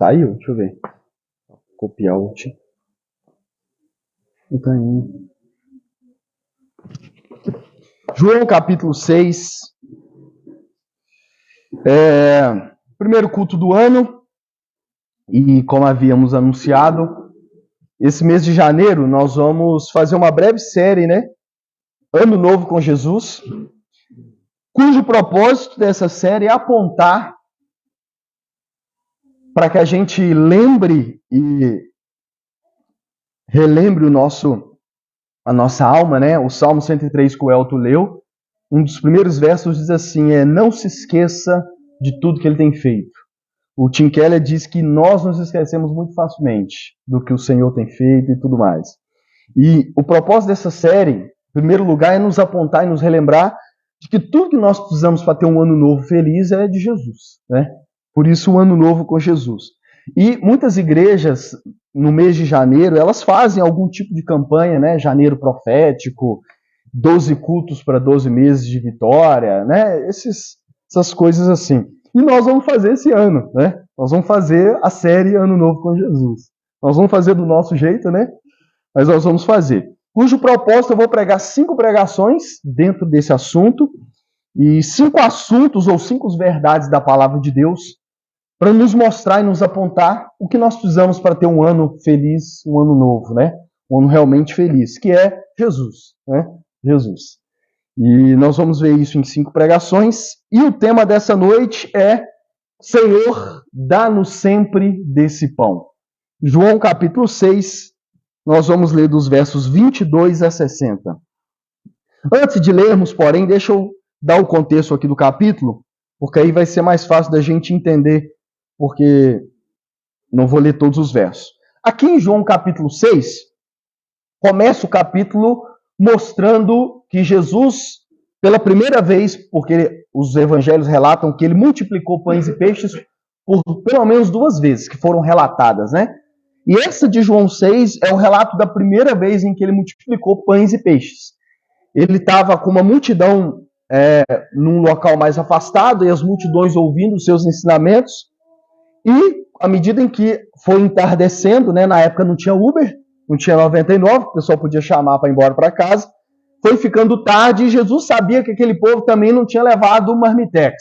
Saiu? Deixa eu ver. Copiar o último. Então, João capítulo 6. Primeiro culto do ano. E como havíamos anunciado, esse mês de janeiro nós vamos fazer uma breve série, né? Ano Novo com Jesus, cujo propósito dessa série é apontar para que a gente lembre e relembre a nossa alma, né? O Salmo 103 que o Elton leu, um dos primeiros versos diz assim, não se esqueça de tudo que ele tem feito. O Tim Keller diz que nós nos esquecemos muito facilmente do que o Senhor tem feito e tudo mais. E o propósito dessa série, em primeiro lugar, é nos apontar e nos relembrar de que tudo que nós precisamos para ter um ano novo feliz é de Jesus, né? Por isso, o ano novo com Jesus. E muitas igrejas, no mês de janeiro, elas fazem algum tipo de campanha, né? Janeiro profético, 12 cultos para 12 meses de vitória, né? Essas coisas assim. E nós vamos fazer esse ano, né? Nós vamos fazer a série Ano Novo com Jesus. Nós vamos fazer do nosso jeito, né? Mas nós vamos fazer. Cujo propósito eu vou pregar 5 pregações dentro desse assunto e 5 assuntos ou 5 verdades da palavra de Deus para nos mostrar e nos apontar o que nós precisamos para ter um ano feliz, um ano novo, né? Um ano realmente feliz, que é Jesus, né? Jesus. E nós vamos ver isso em 5 pregações. E o tema dessa noite é Senhor, dá-nos sempre desse pão. João capítulo 6, nós vamos ler dos versos 22 a 60. Antes de lermos, porém, deixa eu dar o contexto aqui do capítulo, porque aí vai ser mais fácil da gente entender, porque não vou ler todos os versos. Aqui em João capítulo 6, começa o capítulo mostrando que Jesus, pela primeira vez, porque os evangelhos relatam que ele multiplicou pães e peixes por pelo menos 2 vezes, que foram relatadas, né? E essa de João 6 é o relato da primeira vez em que ele multiplicou pães e peixes. Ele estava com uma multidão num local mais afastado, e as multidões ouvindo os seus ensinamentos, e à medida em que foi entardecendo, né, na época não tinha Uber, não tinha 99, o pessoal podia chamar para ir embora para casa, foi ficando tarde e Jesus sabia que aquele povo também não tinha levado marmitex.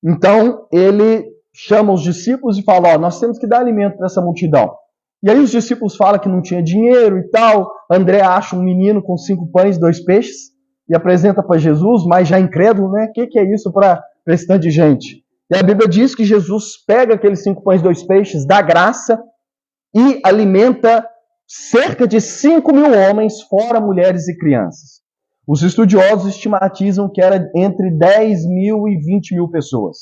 Então ele chama os discípulos e fala, nós temos que dar alimento para essa multidão. E aí os discípulos falam que não tinha dinheiro e tal. André acha um menino com 5 pães e 2 peixes e apresenta para Jesus, mas já incrédulo, né? O que é isso para esse tanto de gente? E a Bíblia diz que Jesus pega aqueles 5 pães e 2 peixes, dá graça e alimenta cerca de 5.000 homens, fora mulheres e crianças. Os estudiosos estimatizam que era entre 10.000 e 20.000 pessoas.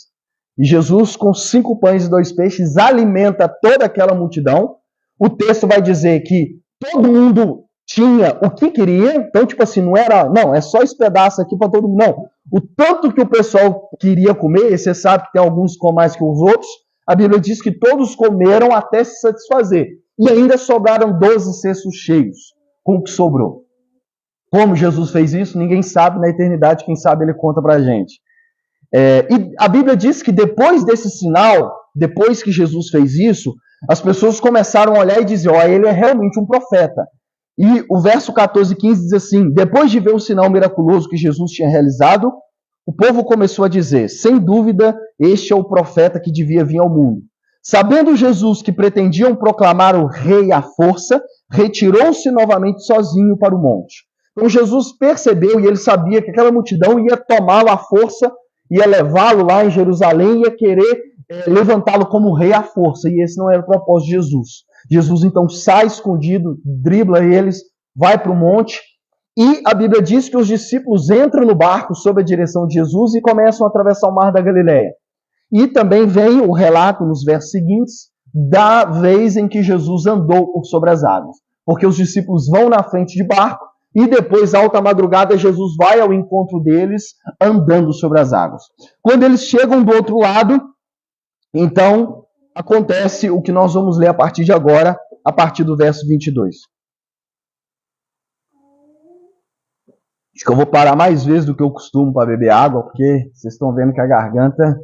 E Jesus, com 5 pães e 2 peixes, alimenta toda aquela multidão. O texto vai dizer que todo mundo tinha o que queria, então, tipo assim, não é só esse pedaço aqui para todo mundo, não. O tanto que o pessoal queria comer, e você sabe que tem alguns que comem mais que os outros, a Bíblia diz que todos comeram até se satisfazer. E ainda sobraram 12 cestos cheios com o que sobrou. Como Jesus fez isso, ninguém sabe, na eternidade, quem sabe ele conta pra gente. E a Bíblia diz que depois desse sinal, depois que Jesus fez isso, as pessoas começaram a olhar e dizer, ele é realmente um profeta. E o verso 14 e 15 diz assim, depois de ver o sinal miraculoso que Jesus tinha realizado, o povo começou a dizer, sem dúvida, este é o profeta que devia vir ao mundo. Sabendo Jesus que pretendiam proclamar o rei à força, retirou-se novamente sozinho para o monte. Então Jesus percebeu e ele sabia que aquela multidão ia tomá-lo à força, ia levá-lo lá em Jerusalém, ia querer levantá-lo como rei à força, e esse não era o propósito de Jesus. Jesus então sai escondido, dribla eles, vai para o monte, e a Bíblia diz que os discípulos entram no barco sob a direção de Jesus e começam a atravessar o mar da Galileia. E também vem o relato nos versos seguintes da vez em que Jesus andou por sobre as águas, porque os discípulos vão na frente de barco, e depois, alta madrugada, Jesus vai ao encontro deles andando sobre as águas. Quando eles chegam do outro lado, então acontece o que nós vamos ler a partir de agora, a partir do verso 22. Acho que eu vou parar mais vezes do que eu costumo para beber água, porque vocês estão vendo que a garganta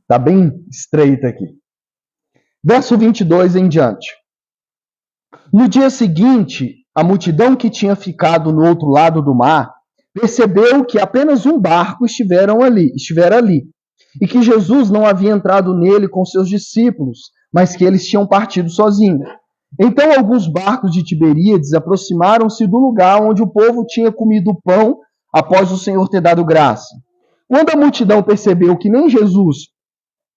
está bem estreita aqui. Verso 22 em diante. No dia seguinte, a multidão que tinha ficado no outro lado do mar percebeu que apenas um barco estivera ali, e que Jesus não havia entrado nele com seus discípulos, mas que eles tinham partido sozinhos. Então alguns barcos de Tiberíades aproximaram-se do lugar onde o povo tinha comido o pão após o Senhor ter dado graça. Quando a multidão percebeu que nem Jesus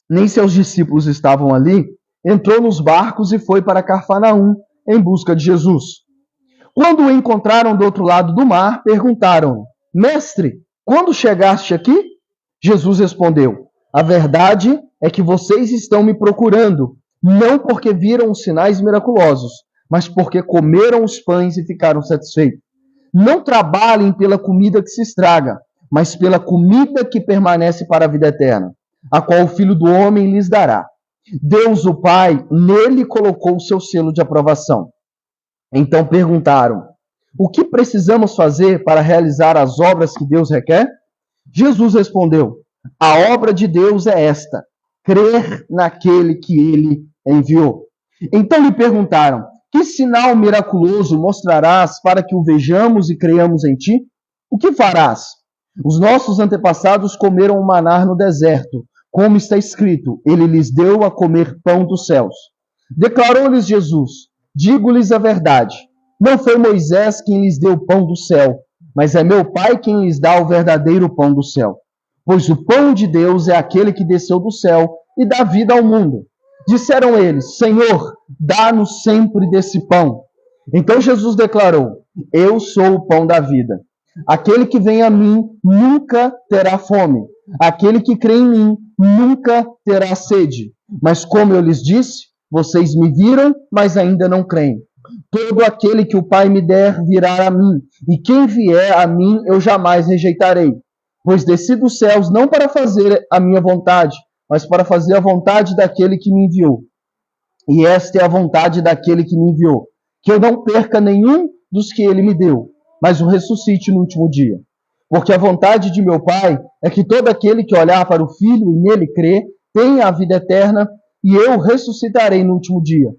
nem seus discípulos estavam ali, entrou nos barcos e foi para Cafarnaum em busca de Jesus. Quando o encontraram do outro lado do mar, perguntaram: Mestre, quando chegaste aqui? Jesus respondeu: A verdade é que vocês estão me procurando, não porque viram os sinais miraculosos, mas porque comeram os pães e ficaram satisfeitos. Não trabalhem pela comida que se estraga, mas pela comida que permanece para a vida eterna, a qual o Filho do Homem lhes dará. Deus, o Pai, nele colocou o seu selo de aprovação. Então perguntaram: O que precisamos fazer para realizar as obras que Deus requer? Jesus respondeu: A obra de Deus é esta: crer naquele que ele enviou. Então lhe perguntaram: Que sinal miraculoso mostrarás para que o vejamos e creiamos em ti? O que farás? Os nossos antepassados comeram o maná no deserto, como está escrito: Ele lhes deu a comer pão dos céus. Declarou-lhes Jesus: Digo-lhes a verdade. Não foi Moisés quem lhes deu o pão do céu, mas é meu Pai quem lhes dá o verdadeiro pão do céu. Pois o pão de Deus é aquele que desceu do céu e dá vida ao mundo. Disseram eles: Senhor, dá-nos sempre desse pão. Então Jesus declarou: Eu sou o pão da vida. Aquele que vem a mim nunca terá fome. Aquele que crê em mim nunca terá sede. Mas como eu lhes disse, vocês me viram, mas ainda não creem. Todo aquele que o Pai me der virá a mim, e quem vier a mim eu jamais rejeitarei. Pois desci dos céus não para fazer a minha vontade, mas para fazer a vontade daquele que me enviou. E esta é a vontade daquele que me enviou, que eu não perca nenhum dos que ele me deu, mas o ressuscite no último dia. Porque a vontade de meu Pai é que todo aquele que olhar para o Filho e nele crer, tenha a vida eterna, e eu ressuscitarei no último dia.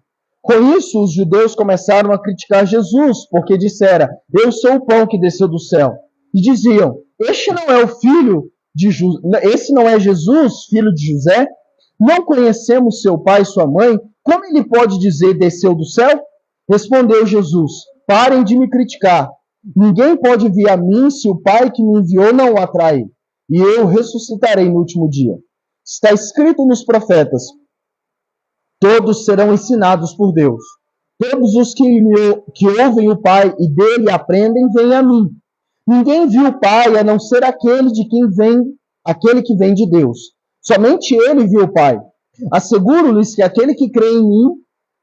Com isso, os judeus começaram a criticar Jesus, porque dissera: Eu sou o pão que desceu do céu. E diziam: Este não é o filho de esse não é Jesus, filho de José? Não conhecemos seu pai e sua mãe? Como ele pode dizer desceu do céu? Respondeu Jesus: Parem de me criticar. Ninguém pode vir a mim se o Pai que me enviou não o atrair. E eu ressuscitarei no último dia. Está escrito nos profetas: Todos serão ensinados por Deus. Todos os que ouvem o Pai e dele aprendem, vêm a mim. Ninguém viu o Pai a não ser aquele que vem de Deus. Somente ele viu o Pai. Asseguro-lhes que aquele que crê em mim,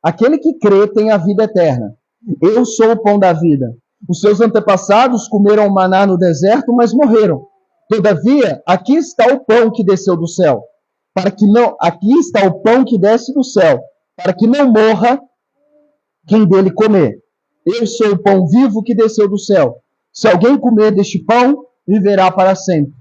aquele que crê tem a vida eterna. Eu sou o pão da vida. Os seus antepassados comeram o maná no deserto, mas morreram. Todavia, aqui está o pão que desceu do céu, aqui está o pão que desce do céu, para que não morra quem dele comer. Eu sou o pão vivo que desceu do céu. Se alguém comer deste pão, viverá para sempre.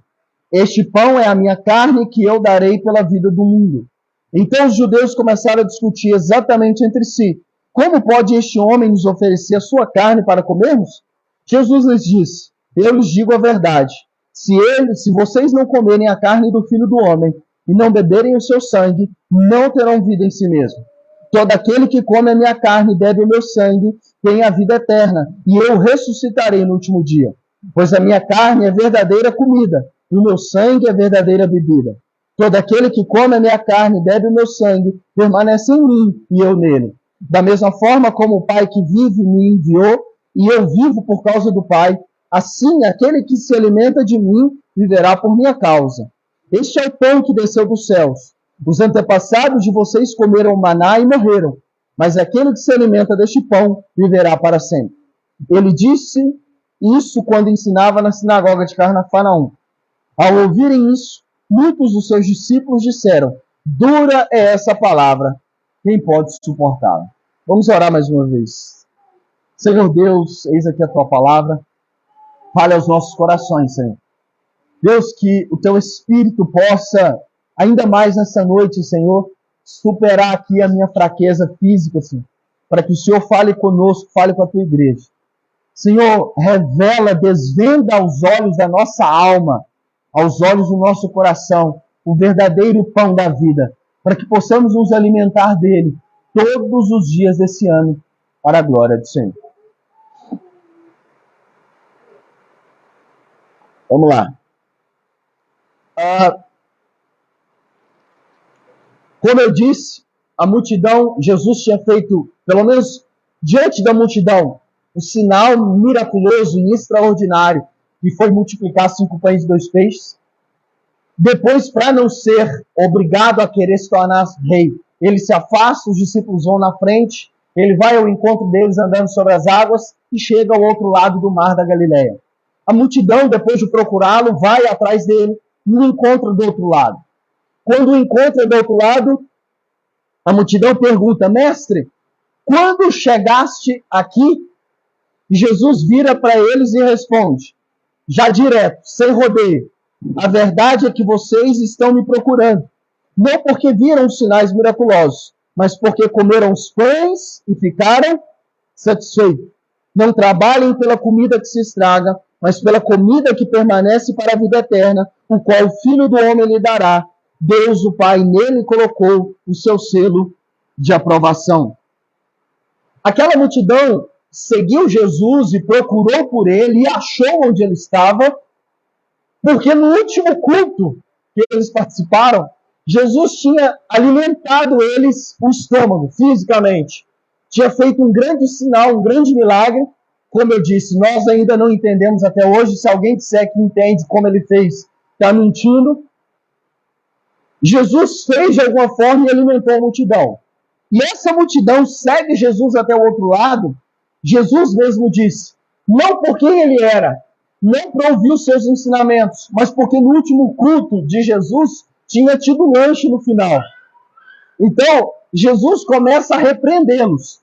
Este pão é a minha carne que eu darei pela vida do mundo. Então os judeus começaram a discutir exatamente entre si: Como pode este homem nos oferecer a sua carne para comermos? Jesus lhes disse: Eu lhes digo a verdade. Se vocês não comerem a carne do Filho do Homem e não beberem o seu sangue, não terão vida em si mesmo. Todo aquele que come a minha carne e bebe o meu sangue tem a vida eterna, e eu ressuscitarei no último dia. Pois a minha carne é verdadeira comida, e o meu sangue é verdadeira bebida. Todo aquele que come a minha carne e bebe o meu sangue permanece em mim e eu nele. Da mesma forma como o Pai que vive me enviou, e eu vivo por causa do Pai, assim aquele que se alimenta de mim viverá por minha causa. Este é o pão que desceu dos céus. Os antepassados de vocês comeram maná e morreram, mas aquele que se alimenta deste pão viverá para sempre. Ele disse isso quando ensinava na sinagoga de Cafarnaum. Ao ouvirem isso, muitos dos seus discípulos disseram: Dura é essa palavra, quem pode suportá-la? Vamos orar mais uma vez. Senhor Deus, eis aqui a tua palavra. Fale aos nossos corações, Senhor. Deus, que o teu Espírito possa, ainda mais nessa noite, Senhor, superar aqui a minha fraqueza física, assim, para que o Senhor fale conosco, fale com a tua igreja. Senhor, revela, desvenda aos olhos da nossa alma, aos olhos do nosso coração, o verdadeiro pão da vida, para que possamos nos alimentar dele todos os dias desse ano, para a glória do Senhor. Vamos lá. Como eu disse, a multidão, Jesus tinha feito, pelo menos diante da multidão, um sinal miraculoso e extraordinário, que foi multiplicar 5 pães e 2 peixes. Depois, para não ser obrigado a querer se tornar rei, ele se afasta, os discípulos vão na frente, ele vai ao encontro deles andando sobre as águas e chega ao outro lado do mar da Galileia. A multidão, depois de procurá-lo, vai atrás dele e o encontra do outro lado. Quando o encontra do outro lado, a multidão pergunta: mestre, quando chegaste aqui? E Jesus vira para eles e responde, já direto, sem rodeio: a verdade é que vocês estão me procurando, não porque viram os sinais miraculosos, mas porque comeram os pães e ficaram satisfeitos. Não trabalhem pela comida que se estraga, mas pela comida que permanece para a vida eterna, o qual o Filho do Homem lhe dará. Deus, o Pai, nele colocou o seu selo de aprovação. Aquela multidão seguiu Jesus e procurou por ele e achou onde ele estava, porque no último culto que eles participaram, Jesus tinha alimentado eles o estômago, fisicamente. Tinha feito um grande sinal, um grande milagre. Como eu disse, nós ainda não entendemos até hoje. Se alguém disser que entende como ele fez, está mentindo. Jesus fez de alguma forma e alimentou a multidão. E essa multidão segue Jesus até o outro lado. Jesus mesmo disse, não por quem ele era, não para ouvir os seus ensinamentos, mas porque no último culto de Jesus tinha tido lanche no final. Então, Jesus começa a repreendê-los.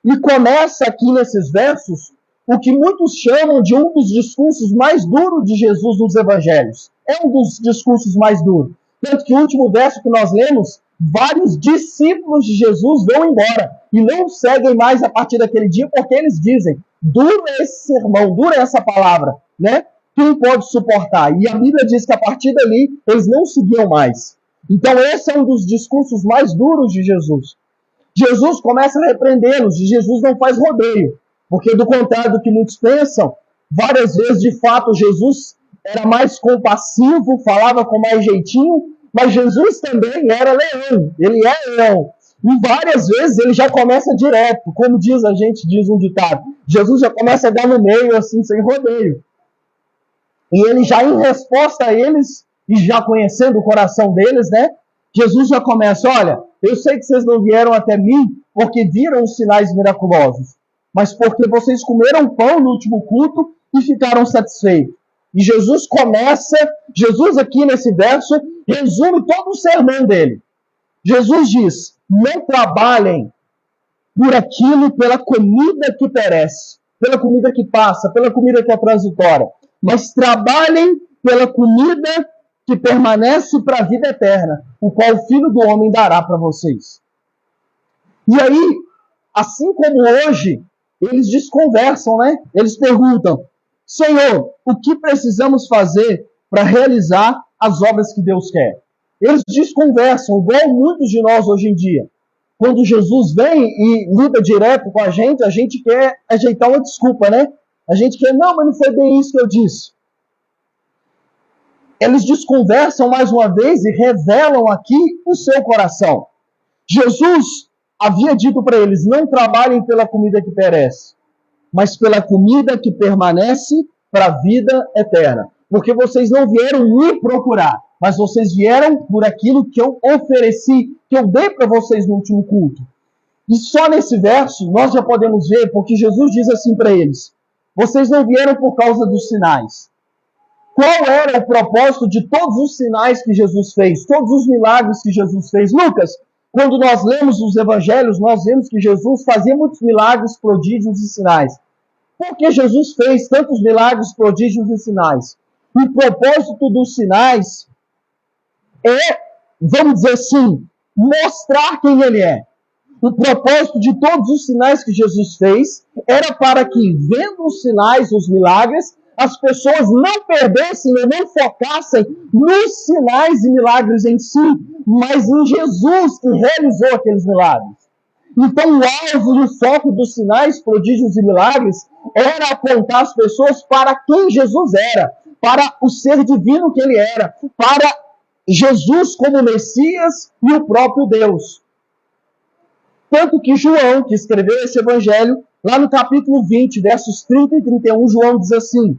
E começa aqui nesses versos o que muitos chamam de um dos discursos mais duros de Jesus nos evangelhos. É um dos discursos mais duros. Tanto que o último verso que nós lemos, vários discípulos de Jesus vão embora e não seguem mais a partir daquele dia, porque eles dizem, duro é esse sermão, dura essa palavra, né? Quem pode suportar? E a Bíblia diz que a partir dali eles não seguiam mais. Então esse é um dos discursos mais duros de Jesus. Jesus começa a repreendê-los, e Jesus não faz rodeio, porque do contrário do que muitos pensam, várias vezes de fato Jesus era mais compassivo, falava com mais jeitinho, mas Jesus também era leão, ele é leão. E várias vezes ele já começa direto, como diz um ditado, Jesus já começa a dar no meio, assim, sem rodeio. E ele já em resposta a eles, e já conhecendo o coração deles, né? Jesus já começa, olha, eu sei que vocês não vieram até mim porque viram os sinais miraculosos, mas porque vocês comeram pão no último culto e ficaram satisfeitos. E Jesus aqui nesse verso, resume todo o sermão dele. Jesus diz, não trabalhem por aquilo, pela comida que perece, pela comida que passa, pela comida que é transitória, mas trabalhem pela comida que permanece para a vida eterna, o qual o Filho do Homem dará para vocês. E aí, assim como hoje, eles desconversam, né? Eles perguntam, Senhor, o que precisamos fazer para realizar as obras que Deus quer? Eles desconversam, igual muitos de nós hoje em dia. Quando Jesus vem e lida direto com a gente quer ajeitar uma desculpa, né? A gente quer, não, mas não foi bem isso que eu disse. Eles desconversam mais uma vez e revelam aqui o seu coração. Jesus havia dito para eles, não trabalhem pela comida que perece, mas pela comida que permanece para a vida eterna. Porque vocês não vieram me procurar, mas vocês vieram por aquilo que eu ofereci, que eu dei para vocês no último culto. E só nesse verso nós já podemos ver, porque Jesus diz assim para eles, vocês não vieram por causa dos sinais. Qual era o propósito de todos os sinais que Jesus fez, todos os milagres que Jesus fez? Lucas, quando nós lemos os evangelhos, nós vemos que Jesus fazia muitos milagres, prodígios e sinais. Por que Jesus fez tantos milagres, prodígios e sinais? O propósito dos sinais é, vamos dizer assim, mostrar quem ele é. O propósito de todos os sinais que Jesus fez era para que, vendo os sinais, os milagres, as pessoas não perdessem ou não focassem nos sinais e milagres em si, mas em Jesus que realizou aqueles milagres. Então, o alvo e o foco dos sinais, prodígios e milagres era apontar as pessoas para quem Jesus era, para o ser divino que ele era, para Jesus como Messias e o próprio Deus. Tanto que João, que escreveu esse evangelho, lá no capítulo 20, versos 30 e 31, João diz assim: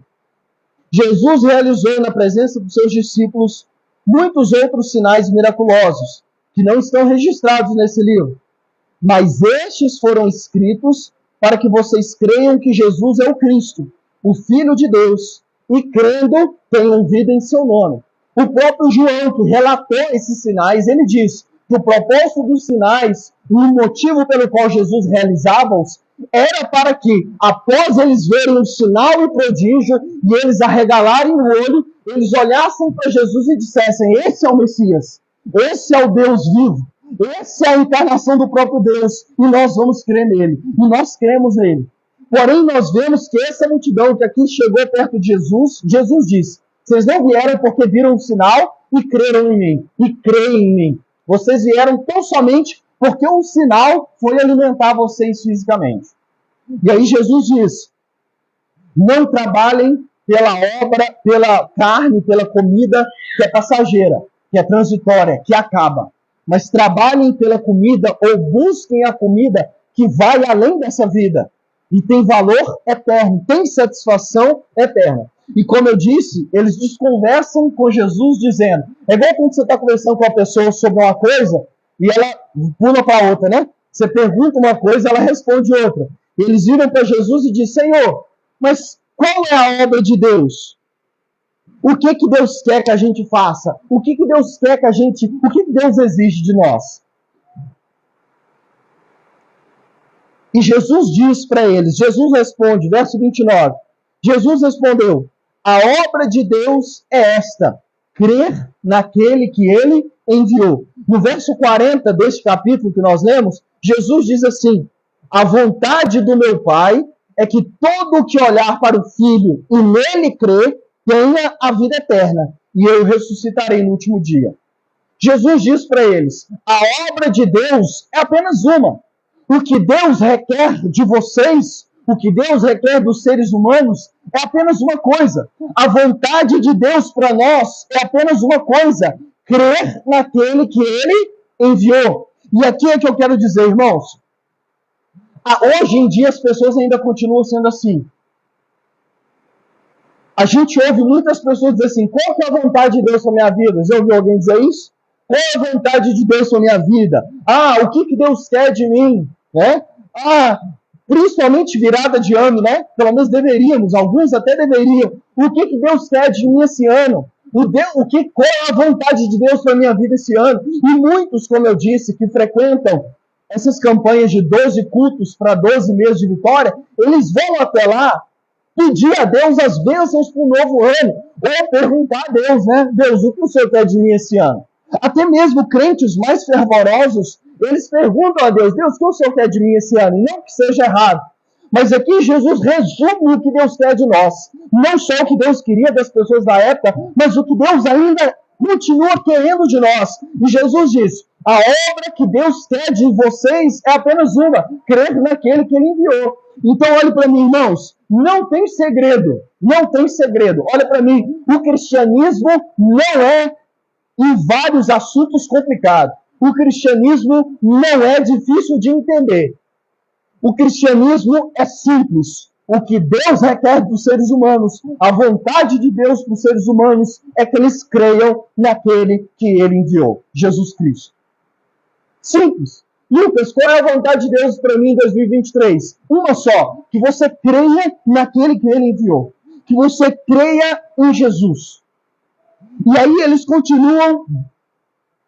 Jesus realizou na presença dos seus discípulos muitos outros sinais miraculosos, que não estão registrados nesse livro. Mas estes foram escritos para que vocês creiam que Jesus é o Cristo, o Filho de Deus, e crendo, tenham vida em seu nome. O próprio João, que relatou esses sinais, ele diz que o propósito dos sinais, e o motivo pelo qual Jesus realizava-os, era para que, após eles verem o sinal e prodígio, e eles arregalarem o olho, eles olhassem para Jesus e dissessem: esse é o Messias, esse é o Deus vivo, essa é a encarnação do próprio Deus, e nós vamos crer nele, e nós cremos nele. Porém, nós vemos que essa multidão que aqui chegou perto de Jesus, Jesus disse: vocês não vieram porque viram um sinal e creram em mim, e creem em mim. Vocês vieram tão somente porque um sinal foi alimentar vocês fisicamente. E aí Jesus diz: não trabalhem pela obra, pela carne, pela comida que é passageira, que é transitória, que acaba. Mas trabalhem pela comida ou busquem a comida que vai além dessa vida e tem valor eterno, tem satisfação eterna. E como eu disse, eles desconversam com Jesus dizendo, é igual quando você está conversando com uma pessoa sobre uma coisa e ela pula para outra, né? Você pergunta uma coisa, ela responde outra. Eles viram para Jesus e dizem: Senhor, mas qual é a obra de Deus? O que Deus quer que a gente faça? O que Deus quer que a gente... O que Deus exige de nós? E Jesus diz para eles, Jesus responde, verso 29, Jesus respondeu: a obra de Deus é esta, crer naquele que ele enviou. No verso 40 deste capítulo que nós lemos, Jesus diz assim: a vontade do meu Pai é que todo o que olhar para o Filho e nele crer, tenha a vida eterna, e eu ressuscitarei no último dia. Jesus diz para eles, a obra de Deus é apenas uma. O que Deus requer de vocês, o que Deus requer dos seres humanos, é apenas uma coisa. A vontade de Deus para nós é apenas uma coisa: crer naquele que ele enviou. E aqui é que eu quero dizer, irmãos, hoje em dia as pessoas ainda continuam sendo assim. A gente ouve muitas pessoas dizer assim: qual que é a vontade de Deus para a minha vida? Já ouviu alguém dizer isso? Qual é a vontade de Deus para a minha vida? O que Deus quer de mim? Né? Principalmente virada de ano, né? Pelo menos deveríamos, alguns até deveriam. O que Deus quer de mim esse ano? Qual é a vontade de Deus para a minha vida esse ano? E muitos, como eu disse, que frequentam essas campanhas de 12 cultos para 12 meses de vitória, eles vão até lá pedir a Deus as bênçãos para o novo ano, ou perguntar a Deus, né? Deus, o que o Senhor quer de mim esse ano? Até mesmo crentes mais fervorosos, eles perguntam a Deus, Deus, o que o Senhor quer de mim esse ano? E não que seja errado. Mas aqui Jesus resume o que Deus quer de nós. Não só o que Deus queria das pessoas da época, mas o que Deus ainda continua querendo de nós. E Jesus diz, a obra que Deus quer de vocês é apenas uma, crer naquele que ele enviou. Então olhe para mim, irmãos, não tem segredo, não tem segredo. Olha para mim, o cristianismo não é em vários assuntos complicados. O cristianismo não é difícil de entender. O cristianismo é simples. O que Deus requer dos seres humanos, a vontade de Deus para os seres humanos, é que eles creiam naquele que ele enviou, Jesus Cristo. Simples. Lucas, qual é a vontade de Deus para mim em 2023? Uma só, que você creia naquele que ele enviou. Que você creia em Jesus. E aí eles continuam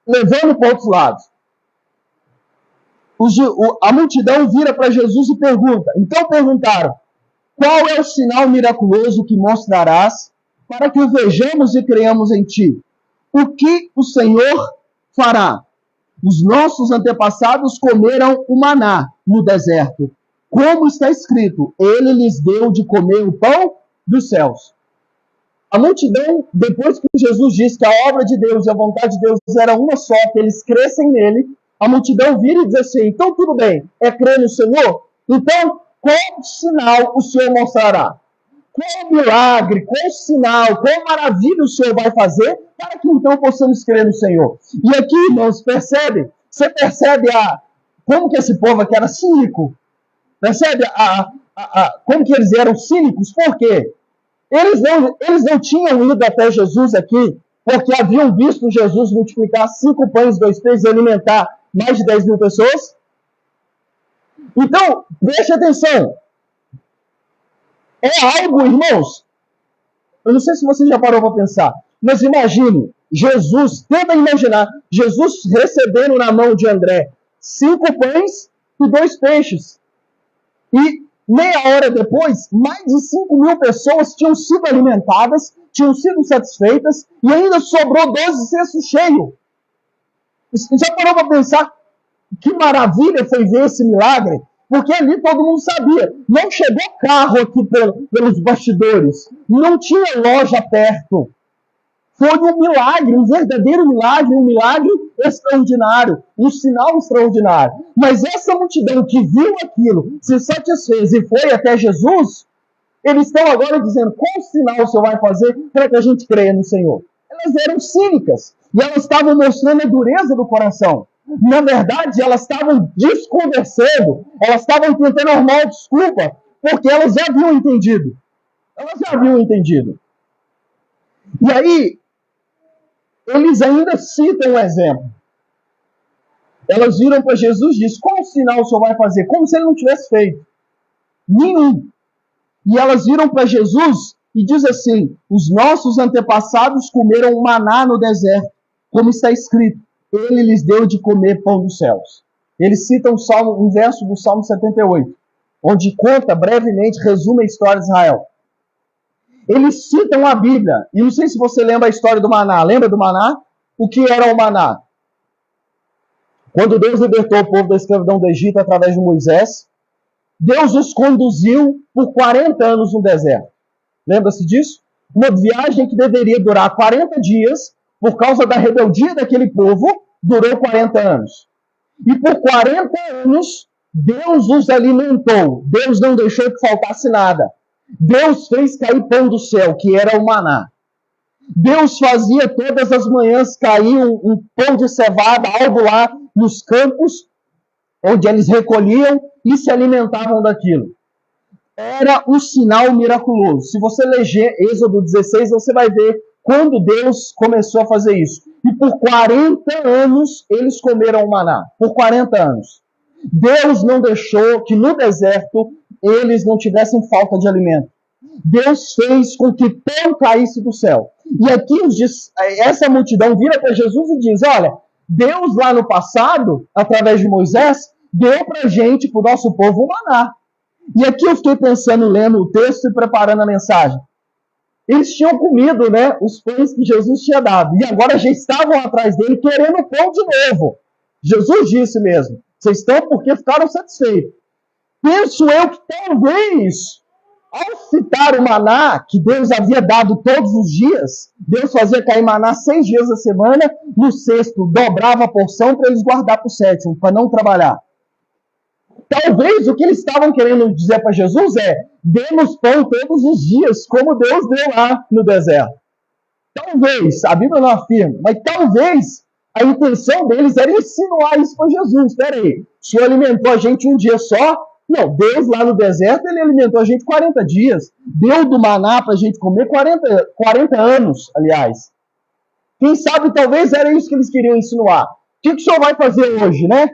levando para outros lados. A multidão vira para Jesus e pergunta. Então perguntaram, qual é o sinal miraculoso que mostrarás para que o vejamos e creiamos em ti? O que o Senhor fará? Os nossos antepassados comeram o maná no deserto. Como está escrito, ele lhes deu de comer o pão dos céus. A multidão, depois que Jesus disse que a obra de Deus e a vontade de Deus era uma só, que eles crescem nele, a multidão vira e diz assim, então tudo bem, é crer no Senhor? Então, qual sinal o Senhor mostrará? Qual milagre, qual sinal, qual maravilha o Senhor vai fazer para que então possamos crer no Senhor? E aqui, irmãos, você percebe como que esse povo aqui era cínico? Percebe como que eles eram cínicos? Por quê? Eles não tinham ido até Jesus aqui porque haviam visto Jesus multiplicar 5 pães, 2 peixes e alimentar mais de 10 mil pessoas? Então, preste atenção. É algo, irmãos, eu não sei se você já parou para pensar, mas imagine, tenta imaginar, Jesus recebendo na mão de André 5 pães e 2 peixes. E meia hora depois, mais de 5 mil pessoas tinham sido alimentadas, tinham sido satisfeitas, e ainda sobrou 12 cestos cheios. Já parou para pensar que maravilha foi ver esse milagre? Porque ali todo mundo sabia. Não chegou carro aqui pelos bastidores. Não tinha loja perto. Foi um milagre, um verdadeiro milagre, um milagre extraordinário, um sinal extraordinário. Mas essa multidão que viu aquilo, se satisfez e foi até Jesus, eles estão agora dizendo, qual sinal o Senhor vai fazer para que a gente creia no Senhor? Elas eram cínicas e elas estavam mostrando a dureza do coração. Na verdade, elas estavam desconversando, elas estavam tentando arrumar uma desculpa, porque elas já haviam entendido. E aí, eles ainda citam um exemplo. Elas viram para Jesus e dizem, qual sinal o Senhor vai fazer? Como se ele não tivesse feito. Nenhum. E elas viram para Jesus e dizem assim, os nossos antepassados comeram maná no deserto, como está escrito, ele lhes deu de comer pão dos céus. Eles citam um verso do Salmo 78, onde conta brevemente, resume a história de Israel. Eles citam a Bíblia. E não sei se você lembra a história do maná. Lembra do maná? O que era o maná? Quando Deus libertou o povo da escravidão do Egito através de Moisés, Deus os conduziu por 40 anos no deserto. Lembra-se disso? Uma viagem que deveria durar 40 dias, por causa da rebeldia daquele povo, durou 40 anos. E por 40 anos, Deus os alimentou. Deus não deixou que faltasse nada. Deus fez cair pão do céu, que era o maná. Deus fazia todas as manhãs cair um pão de cevada, algo lá nos campos, onde eles recolhiam e se alimentavam daquilo. Era um sinal miraculoso. Se você ler Êxodo 16, você vai ver quando Deus começou a fazer isso. E por 40 anos eles comeram o maná. Por 40 anos. Deus não deixou que no deserto eles não tivessem falta de alimento. Deus fez com que pão caísse do céu. E aqui essa multidão vira para Jesus e diz, olha, Deus lá no passado, através de Moisés, deu para a gente, para o nosso povo, o maná. E aqui eu fiquei pensando, lendo o texto e preparando a mensagem. Eles tinham comido, né, os pães que Jesus tinha dado. E agora já estavam atrás dele querendo pão de novo. Jesus disse mesmo, vocês estão porque ficaram satisfeitos. Penso eu que talvez, ao citar o maná, que Deus havia dado todos os dias, Deus fazia cair maná 6 dias da semana, no sexto dobrava a porção para eles guardar para o sétimo, para não trabalhar. Talvez o que eles estavam querendo dizer para Jesus é, dê-nos pão todos os dias, como Deus deu lá no deserto. Talvez, a Bíblia não afirma, mas talvez a intenção deles era insinuar isso para Jesus. Espera aí, o Senhor alimentou a gente um dia só? Não, Deus lá no deserto, ele alimentou a gente 40 dias. Deu do maná para a gente comer 40 anos, aliás. Quem sabe, talvez era isso que eles queriam insinuar. O que o Senhor vai fazer hoje, né?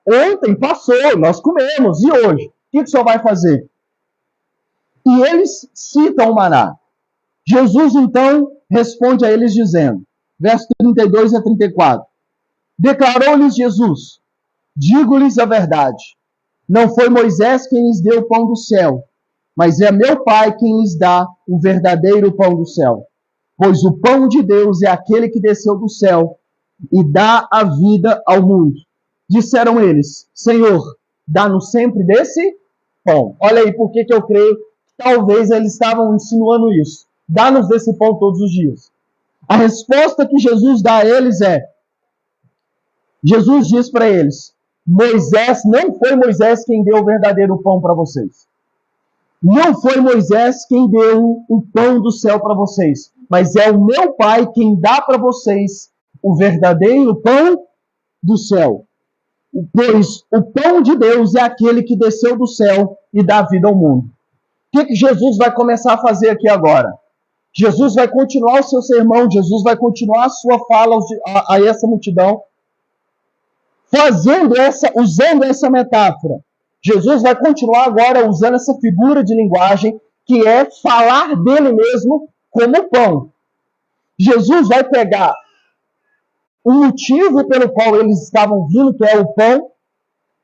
Ontem passou, nós comemos, e hoje? O que o Senhor vai fazer? E eles citam o maná. Jesus, então, responde a eles dizendo, verso 32 a 34, declarou-lhes Jesus, digo-lhes a verdade, não foi Moisés quem lhes deu o pão do céu, mas é meu Pai quem lhes dá o verdadeiro pão do céu. Pois o pão de Deus é aquele que desceu do céu e dá a vida ao mundo. Disseram eles: Senhor, dá-nos sempre desse pão. Olha aí por que eu creio que talvez eles estavam insinuando isso. Dá-nos desse pão todos os dias. A resposta que Jesus dá a eles é: Jesus diz para eles: não foi Moisés quem deu o verdadeiro pão para vocês. Não foi Moisés quem deu o pão do céu para vocês, mas é o meu Pai quem dá para vocês o verdadeiro pão do céu. Pois o pão de Deus é aquele que desceu do céu e dá vida ao mundo. O que Jesus vai começar a fazer aqui agora? Jesus vai continuar o seu sermão, Jesus vai continuar a sua fala a essa multidão, usando essa metáfora. Jesus vai continuar agora usando essa figura de linguagem, que é falar dele mesmo como pão. Jesus vai pegar o motivo pelo qual eles estavam vindo, que é o pão.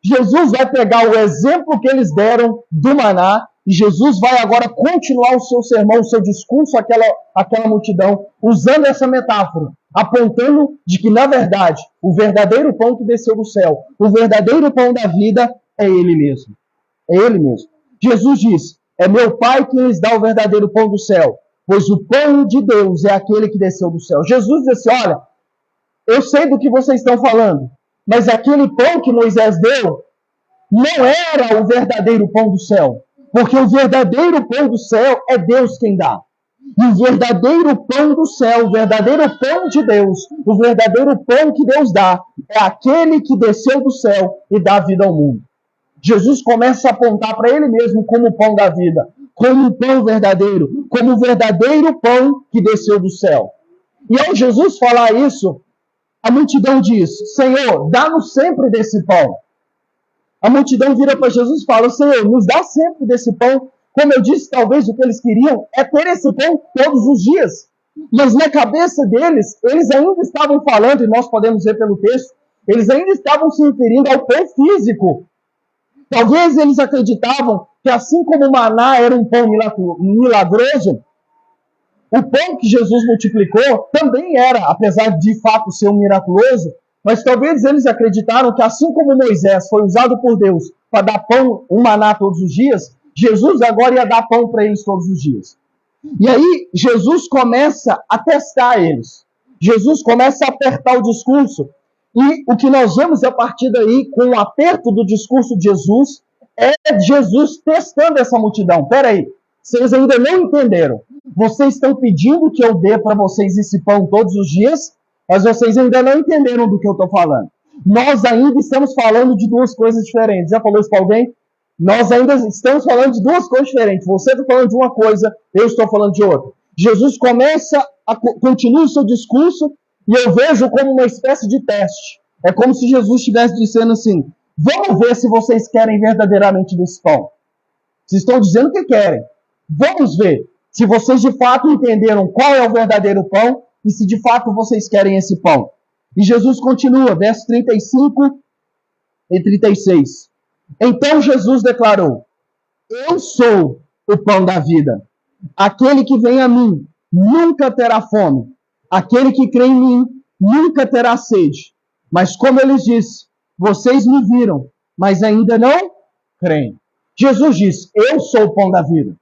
Jesus vai pegar o exemplo que eles deram do maná, e Jesus vai agora continuar o seu sermão, o seu discurso àquela multidão, usando essa metáfora, apontando de que, na verdade, o verdadeiro pão que desceu do céu, o verdadeiro pão da vida, é Ele mesmo. É Ele mesmo. Jesus diz: é meu Pai quem lhes dá o verdadeiro pão do céu, pois o pão de Deus é aquele que desceu do céu. Jesus diz assim: olha, eu sei do que vocês estão falando, mas aquele pão que Moisés deu não era o verdadeiro pão do céu, porque o verdadeiro pão do céu é Deus quem dá. E o verdadeiro pão do céu, o verdadeiro pão de Deus, o verdadeiro pão que Deus dá, é aquele que desceu do céu e dá vida ao mundo. Jesus começa a apontar para ele mesmo como o pão da vida, como o pão verdadeiro, como o verdadeiro pão que desceu do céu. E ao Jesus falar isso, a multidão diz: Senhor, dá-nos sempre desse pão. A multidão vira para Jesus e fala: Senhor, nos dá sempre desse pão. Como eu disse, talvez o que eles queriam é ter esse pão todos os dias. Mas na cabeça deles, eles ainda estavam falando, e nós podemos ver pelo texto, eles ainda estavam se referindo ao pão físico. Talvez eles acreditavam que, assim como o maná era um pão milagroso, o pão que Jesus multiplicou também era, apesar de fato ser um miraculoso, mas talvez eles acreditaram que, assim como Moisés foi usado por Deus para dar pão, um maná todos os dias, Jesus agora ia dar pão para eles todos os dias. E aí Jesus começa a testar eles. Jesus começa a apertar o discurso. E o que nós vemos a partir daí, com o aperto do discurso de Jesus, é Jesus testando essa multidão. Peraí, vocês ainda não entenderam. Vocês estão pedindo que eu dê para vocês esse pão todos os dias, mas vocês ainda não entenderam do que eu estou falando. Nós ainda estamos falando de duas coisas diferentes. Já falou isso para alguém? Nós ainda estamos falando de duas coisas diferentes. Você está falando de uma coisa, eu estou falando de outra. Jesus continua o seu discurso, e eu vejo como uma espécie de teste. É como se Jesus estivesse dizendo assim: vamos ver se vocês querem verdadeiramente desse pão. Vocês estão dizendo que querem. Vamos ver se vocês de fato entenderam qual é o verdadeiro pão e se de fato vocês querem esse pão. E Jesus continua, versos 35 e 36. Então Jesus declarou: eu sou o pão da vida. Aquele que vem a mim nunca terá fome. Aquele que crê em mim nunca terá sede. Mas como ele disse, vocês me viram, mas ainda não creem. Jesus diz: eu sou o pão da vida.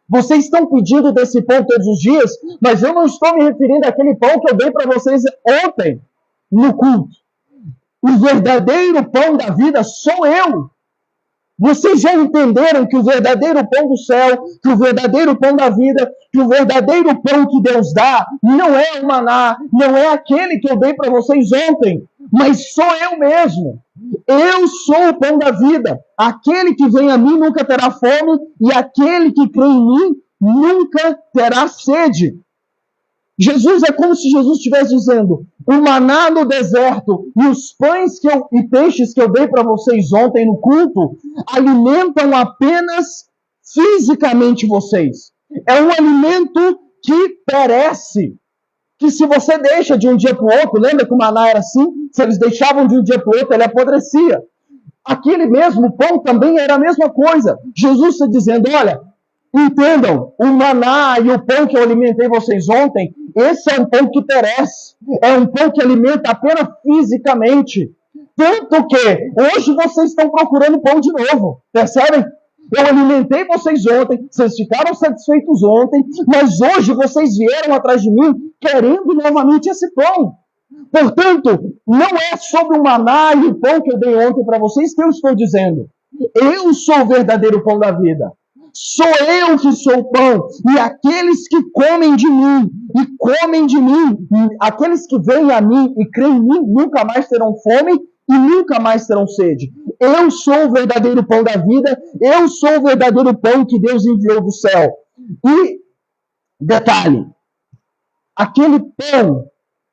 Vocês estão pedindo desse pão todos os dias, mas eu não estou me referindo àquele pão que eu dei para vocês ontem, no culto. O verdadeiro pão da vida sou eu. Vocês já entenderam que o verdadeiro pão do céu, que o verdadeiro pão da vida, que o verdadeiro pão que Deus dá, não é o maná, não é aquele que eu dei para vocês ontem, mas sou eu mesmo. Eu sou o pão da vida. Aquele que vem a mim nunca terá fome, e aquele que crê em mim nunca terá sede. Jesus, é como se Jesus estivesse dizendo: o maná no deserto e os pães e peixes que eu dei para vocês ontem no culto alimentam apenas fisicamente vocês. É um alimento que perece, que se você deixa de um dia para o outro, lembra que o maná era assim? Se eles deixavam de um dia para o outro, ele apodrecia. Aquele mesmo pão também era a mesma coisa. Jesus está dizendo: olha, entendam, o maná e o pão que eu alimentei vocês ontem, Esse é um pão que perece, é um pão que alimenta apenas fisicamente. Tanto que hoje vocês estão procurando pão de novo, percebem? Eu alimentei vocês ontem, vocês ficaram satisfeitos ontem, mas hoje vocês vieram atrás de mim querendo novamente esse pão. Portanto, não é sobre o maná e o pão que eu dei ontem para vocês que eu estou dizendo. Eu sou o verdadeiro pão da vida. Sou eu que sou o pão. E aqueles que comem de mim, aqueles que vêm a mim e creem em mim, nunca mais terão fome e nunca mais terão sede. Eu sou o verdadeiro pão da vida. Eu sou o verdadeiro pão que Deus enviou do céu. E, detalhe, aquele pão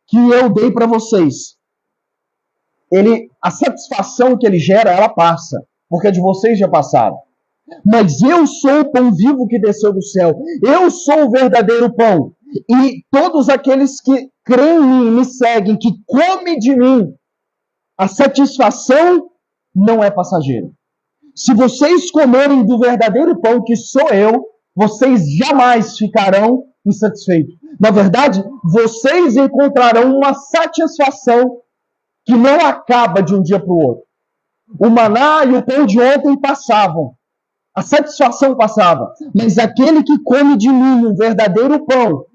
que eu dei para vocês, a satisfação que ele gera, ela passa, porque de vocês já passaram. Mas eu sou o pão vivo que desceu do céu. Eu sou o verdadeiro pão. E todos aqueles que creem em mim, me seguem, que comem de mim, a satisfação não é passageira. Se vocês comerem do verdadeiro pão que sou eu, vocês jamais ficarão insatisfeitos. Na verdade, vocês encontrarão uma satisfação que não acaba de um dia para o outro. O maná e o pão de ontem passavam. A satisfação passava. Mas aquele que come de mim o verdadeiro pão,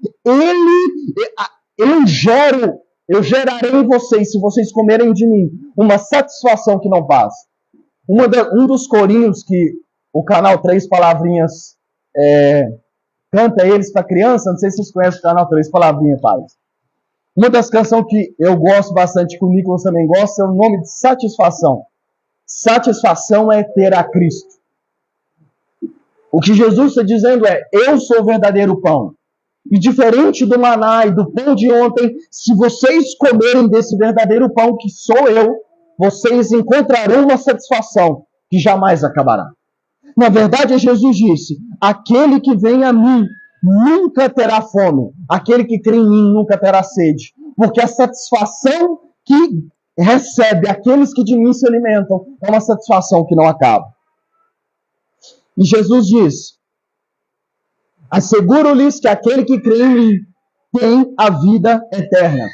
eu gerarei em vocês, se vocês comerem de mim, uma satisfação que não passa. Um dos corinhos que o canal 3 Palavrinhas canta eles para criança, não sei se vocês conhecem o canal 3 Palavrinhas, pais. Uma das canções que eu gosto bastante, que o Nicolas também gosta, é o nome de Satisfação. Satisfação é ter a Cristo. O que Jesus está dizendo é, eu sou o verdadeiro pão. E diferente do maná e do pão de ontem, se vocês comerem desse verdadeiro pão que sou eu, vocês encontrarão uma satisfação que jamais acabará. Na verdade, Jesus disse, aquele que vem a mim nunca terá fome. Aquele que crê em mim nunca terá sede. Porque a satisfação que recebe aqueles que de mim se alimentam é uma satisfação que não acaba. E Jesus diz, asseguro-lhes que aquele que crê em mim tem a vida eterna.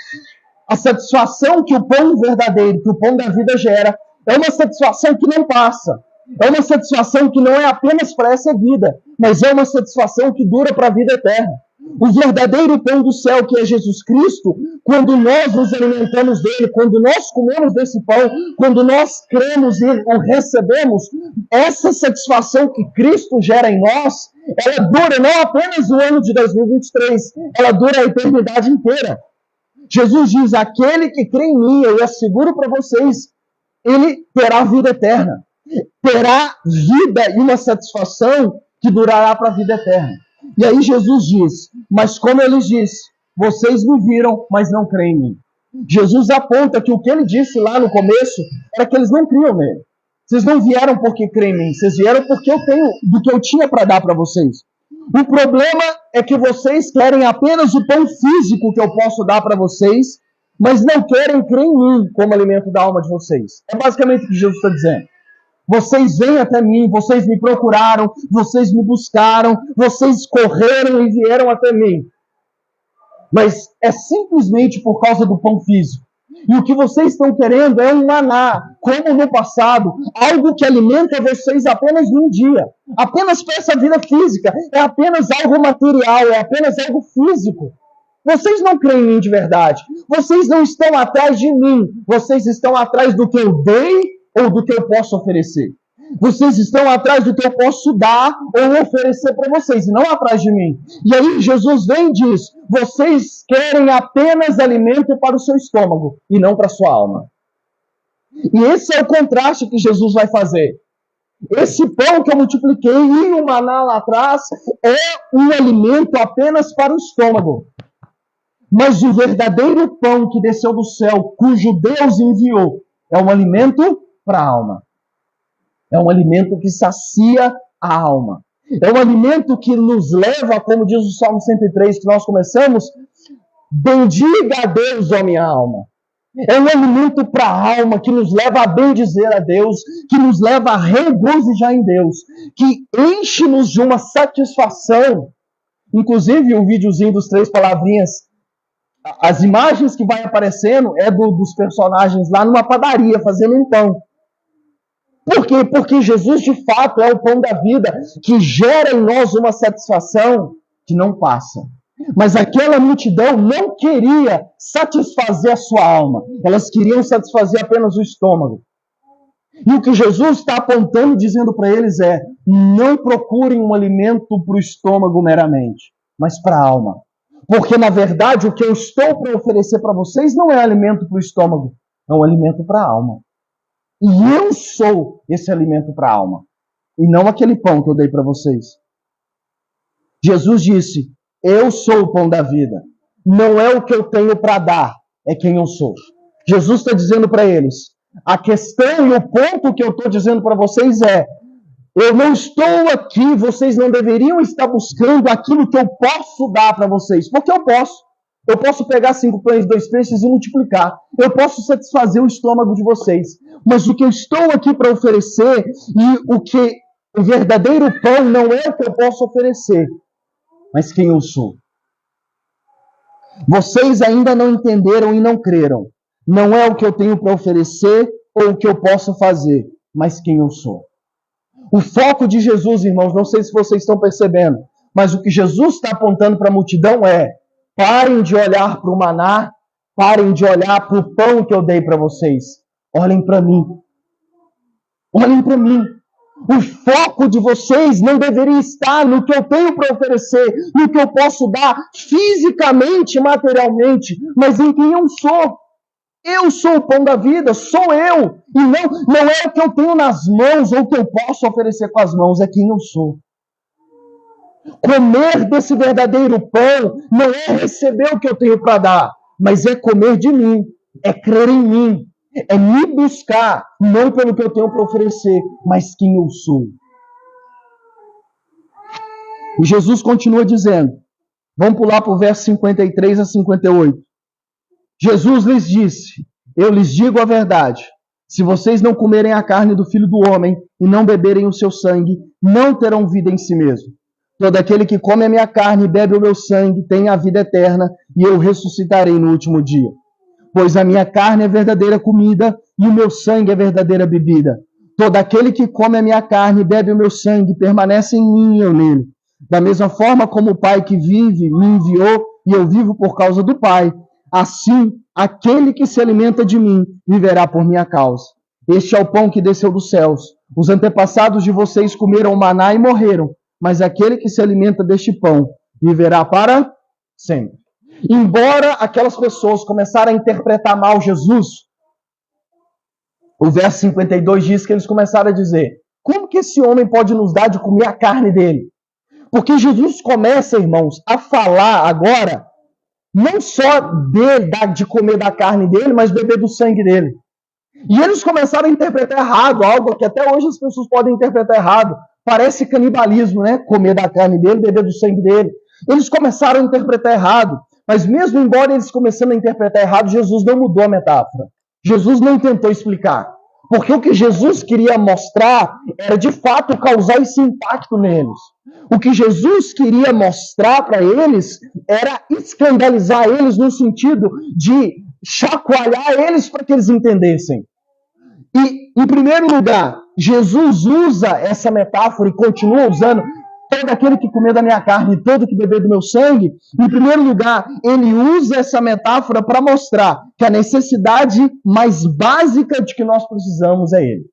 A satisfação que o pão verdadeiro, que o pão da vida gera, é uma satisfação que não passa. É uma satisfação que não é apenas para essa vida, mas é uma satisfação que dura para a vida eterna. O verdadeiro pão do céu, que é Jesus Cristo, quando nós nos alimentamos dele, quando nós comemos desse pão, quando nós cremos e o recebemos, essa satisfação que Cristo gera em nós, ela dura não apenas o ano de 2023, ela dura a eternidade inteira. Jesus diz, aquele que crê em mim, eu asseguro para vocês, ele terá vida eterna. Terá vida e uma satisfação que durará para a vida eterna. E aí Jesus diz, mas como ele disse, vocês me viram, mas não creem em mim. Jesus aponta que o que ele disse lá no começo era que eles não criam nele. Vocês não vieram porque creem em mim, vocês vieram porque eu tenho do que eu tinha para dar para vocês. O problema é que vocês querem apenas o pão físico que eu posso dar para vocês, mas não querem crer em mim como alimento da alma de vocês. É basicamente o que Jesus está dizendo. Vocês vêm até mim, vocês me procuraram, vocês me buscaram, vocês correram e vieram até mim. Mas é simplesmente por causa do pão físico. E o que vocês estão querendo é um maná, como no passado, algo que alimenta vocês apenas num dia. Apenas para essa vida física. É apenas algo material, é apenas algo físico. Vocês não creem em mim de verdade. Vocês não estão atrás de mim. Vocês estão atrás do que eu dei ou do que eu posso oferecer. Vocês estão atrás do que eu posso dar ou oferecer para vocês, e não atrás de mim. E aí Jesus vem e diz, vocês querem apenas alimento para o seu estômago e não para a sua alma. E esse é o contraste que Jesus vai fazer. Esse pão que eu multipliquei e o maná lá atrás é um alimento apenas para o estômago. Mas o verdadeiro pão que desceu do céu, cujo Deus enviou, é um alimento para a alma. É um alimento que sacia a alma. É um alimento que nos leva, como diz o Salmo 103 que nós começamos, bendiga a Deus, ó minha alma. É um alimento para a alma que nos leva a bendizer a Deus, que nos leva a regozijar em Deus, que enche-nos de uma satisfação. Inclusive, o videozinho dos 3 Palavrinhas As imagens que vai aparecendo é dos personagens lá numa padaria fazendo um pão. Por quê? Porque Jesus de fato é o pão da vida, que gera em nós uma satisfação que não passa. Mas aquela multidão não queria satisfazer a sua alma. Elas queriam satisfazer apenas o estômago. E o que Jesus está apontando, dizendo para eles é: não procurem um alimento para o estômago meramente, mas para a alma. Porque, na verdade, o que eu estou para oferecer para vocês não é alimento para o estômago, é um alimento para a alma. E eu sou esse alimento para a alma. E não aquele pão que eu dei para vocês. Jesus disse: eu sou o pão da vida. Não é o que eu tenho para dar, é quem eu sou. Jesus está dizendo para eles: a questão e o ponto que eu estou dizendo para vocês é: eu não estou aqui, vocês não deveriam estar buscando aquilo que eu posso dar para vocês. Porque eu posso. Eu posso pegar 5 pães e 2 peixes e multiplicar. Eu posso satisfazer o estômago de vocês. Mas o que eu estou aqui para oferecer, e o verdadeiro pão não é o que eu posso oferecer, mas quem eu sou. Vocês ainda não entenderam e não creram. Não é o que eu tenho para oferecer ou o que eu posso fazer, mas quem eu sou. O foco de Jesus, irmãos, não sei se vocês estão percebendo, mas o que Jesus está apontando para a multidão é: parem de olhar para o maná, parem de olhar para o pão que eu dei para vocês. Olhem para mim. Olhem para mim. O foco de vocês não deveria estar no que eu tenho para oferecer, no que eu posso dar fisicamente, materialmente, mas em quem eu sou. Eu sou o pão da vida, sou eu. E não é o que eu tenho nas mãos ou o que eu posso oferecer com as mãos, é quem eu sou. Comer desse verdadeiro pão não é receber o que eu tenho para dar, mas é comer de mim, é crer em mim, é me buscar, não pelo que eu tenho para oferecer, mas quem eu sou. E Jesus continua dizendo, vamos pular para o verso 53 a 58. Jesus lhes disse: eu lhes digo a verdade, se vocês não comerem a carne do Filho do Homem e não beberem o seu sangue, não terão vida em si mesmo. Todo aquele que come a minha carne e bebe o meu sangue tem a vida eterna, e eu ressuscitarei no último dia. Pois a minha carne é verdadeira comida, e o meu sangue é verdadeira bebida. Todo aquele que come a minha carne e bebe o meu sangue permanece em mim e eu nele. Da mesma forma como o Pai que vive me enviou, e eu vivo por causa do Pai, assim aquele que se alimenta de mim viverá por minha causa. Este é o pão que desceu dos céus. Os antepassados de vocês comeram o maná e morreram, mas aquele que se alimenta deste pão viverá para sempre. Embora aquelas pessoas começaram a interpretar mal Jesus, o verso 52 diz que eles começaram a dizer: como que esse homem pode nos dar de comer a carne dele? Porque Jesus começa, irmãos, a falar agora, não só de comer da carne dele, mas beber do sangue dele. E eles começaram a interpretar errado, algo que até hoje as pessoas podem interpretar errado. Parece canibalismo, né? Comer da carne dele, beber do sangue dele. Eles começaram a interpretar errado. Mas mesmo embora eles começando a interpretar errado, Jesus não mudou a metáfora. Jesus não tentou explicar. Porque o que Jesus queria mostrar era de fato causar esse impacto neles. O que Jesus queria mostrar para eles era escandalizar eles no sentido de chacoalhar eles para que eles entendessem. E, em primeiro lugar, Jesus usa essa metáfora e continua usando: todo aquele que comer da minha carne e todo que beber do meu sangue. Em primeiro lugar, ele usa essa metáfora para mostrar que a necessidade mais básica de que nós precisamos é ele.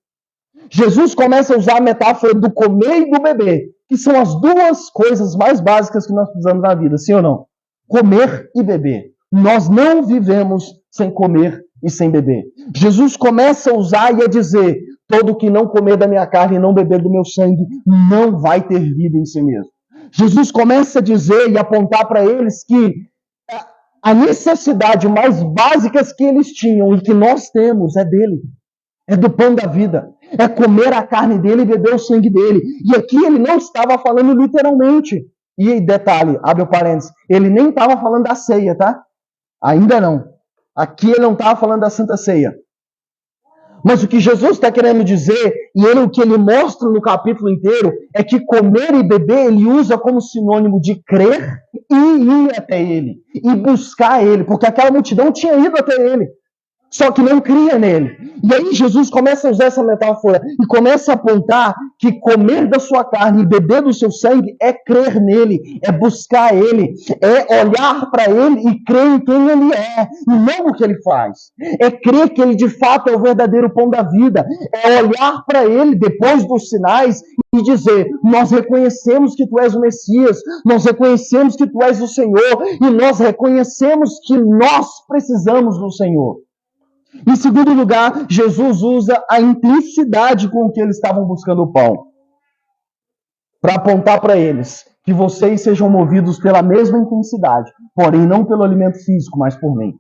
Jesus começa a usar a metáfora do comer e do beber, que são as duas coisas mais básicas que nós precisamos na vida, sim ou não? Comer e beber. Nós não vivemos sem comer e sem beber. Jesus começa a usar e a dizer: todo que não comer da minha carne e não beber do meu sangue não vai ter vida em si mesmo. Jesus começa a dizer e apontar para eles que a necessidade mais básica que eles tinham e que nós temos é dele. É do pão da vida. É comer a carne dele e beber o sangue dele. E aqui ele não estava falando literalmente. E detalhe, abre o parênteses, ele nem estava falando da ceia, tá? Ainda não. Aqui ele não estava falando da Santa Ceia. Mas o que Jesus está querendo dizer, e o que ele mostra no capítulo inteiro, é que comer e beber ele usa como sinônimo de crer e ir até ele, e buscar ele, porque aquela multidão tinha ido até ele, só que não cria nele. E aí Jesus começa a usar essa metáfora e começa a apontar que comer da sua carne e beber do seu sangue é crer nele, é buscar ele, é olhar para ele e crer em quem ele é, e não no que ele faz. É crer que ele de fato é o verdadeiro pão da vida, é olhar para ele depois dos sinais e dizer: nós reconhecemos que tu és o Messias, nós reconhecemos que tu és o Senhor, e nós reconhecemos que nós precisamos do Senhor. Em segundo lugar, Jesus usa a intensidade com que eles estavam buscando o pão para apontar para eles que vocês sejam movidos pela mesma intensidade, porém não pelo alimento físico, mas por mim.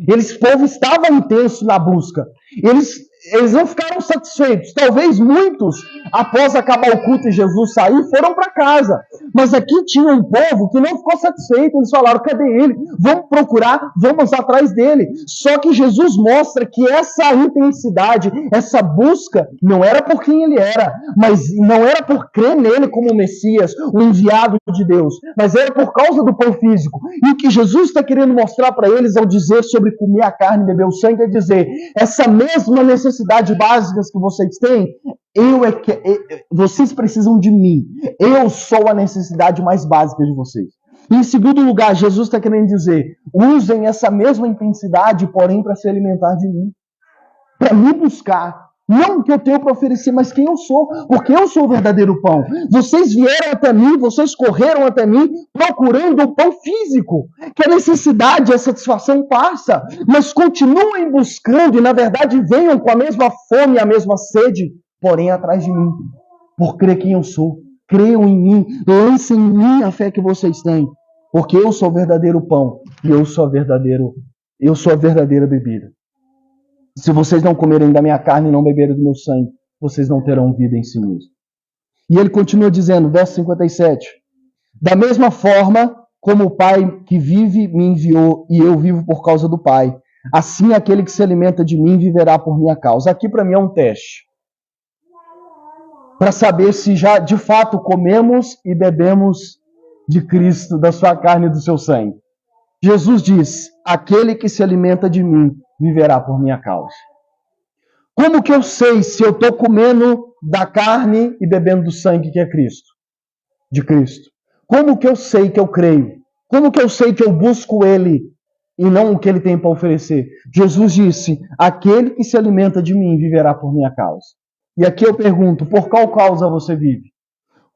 O povo estava intenso na busca. Eles não ficaram satisfeitos. Talvez muitos, após acabar o culto e Jesus sair, foram para casa. Mas aqui tinha um povo que não ficou satisfeito. Eles falaram: cadê ele? Vamos procurar, vamos atrás dele. Só que Jesus mostra que essa intensidade, essa busca, não era por quem ele era, mas não era por crer nele como o Messias, o enviado de Deus, mas era por causa do pão físico. E o que Jesus está querendo mostrar para eles ao dizer sobre comer a carne e beber o sangue é dizer: essa mesma necessidade básica que vocês têm, vocês precisam de mim. Eu sou a necessidade mais básica de vocês. Em segundo lugar, Jesus está querendo dizer: usem essa mesma intensidade, porém, para se alimentar de mim. Para me buscar. Não o que eu tenho para oferecer, mas quem eu sou. Porque eu sou o verdadeiro pão. Vocês vieram até mim, vocês correram até mim, procurando o pão físico. Que a necessidade, a satisfação passa. Mas continuem buscando e, na verdade, venham com a mesma fome e a mesma sede, porém atrás de mim. Por crer quem eu sou. Creiam em mim. Lancem em mim a fé que vocês têm. Porque eu sou o verdadeiro pão. E eu sou a verdadeira bebida. Se vocês não comerem da minha carne e não beberem do meu sangue, vocês não terão vida em si mesmos. E ele continua dizendo, verso 57, da mesma forma como o Pai que vive me enviou e eu vivo por causa do Pai, assim aquele que se alimenta de mim viverá por minha causa. Aqui para mim é um teste, para saber se já de fato comemos e bebemos de Cristo, da sua carne e do seu sangue. Jesus diz, aquele que se alimenta de mim viverá por minha causa. Como que eu sei se eu estou comendo da carne e bebendo do sangue que é Cristo? De Cristo. Como que eu sei que eu creio? Como que eu sei que eu busco Ele e não o que Ele tem para oferecer? Jesus disse, aquele que se alimenta de mim viverá por minha causa. E aqui eu pergunto, por qual causa você vive?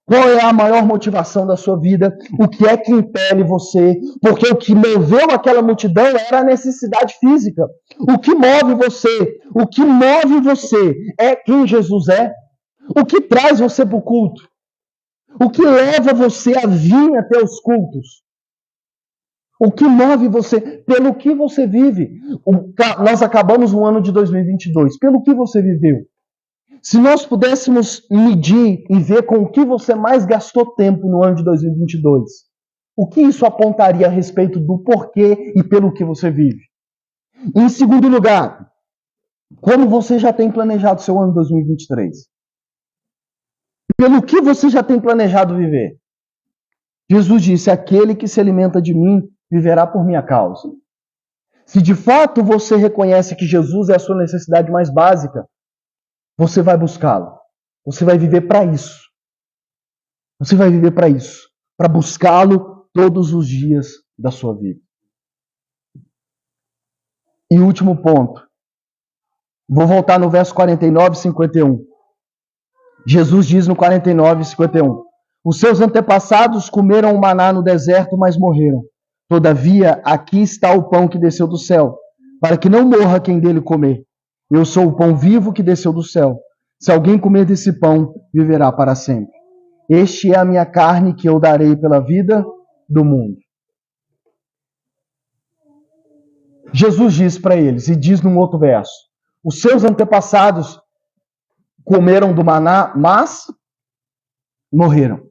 Qual é a maior motivação da sua vida? O que é que impele você? Porque o que moveu aquela multidão era a necessidade física. O que move você? O que move você é quem Jesus é. O que traz você para o culto? O que leva você a vir até os cultos? O que move você? Pelo que você vive? Nós acabamos o ano de 2022. Pelo que você viveu? Se nós pudéssemos medir e ver com o que você mais gastou tempo no ano de 2022, o que isso apontaria a respeito do porquê e pelo que você vive? Em segundo lugar, como você já tem planejado seu ano de 2023? Pelo que você já tem planejado viver? Jesus disse, aquele que se alimenta de mim viverá por minha causa. Se de fato você reconhece que Jesus é a sua necessidade mais básica, você vai buscá-lo. Você vai viver para isso. Você vai viver para isso. Para buscá-lo todos os dias da sua vida. E último ponto. Vou voltar no verso 49 e 51. Jesus diz no 49 e 51. Os seus antepassados comeram o maná no deserto, mas morreram. Todavia, aqui está o pão que desceu do céu, para que não morra quem dele comer. Eu sou o pão vivo que desceu do céu. Se alguém comer desse pão, viverá para sempre. Este é a minha carne que eu darei pela vida do mundo. Jesus diz para eles, e diz num outro verso, os seus antepassados comeram do maná, mas morreram.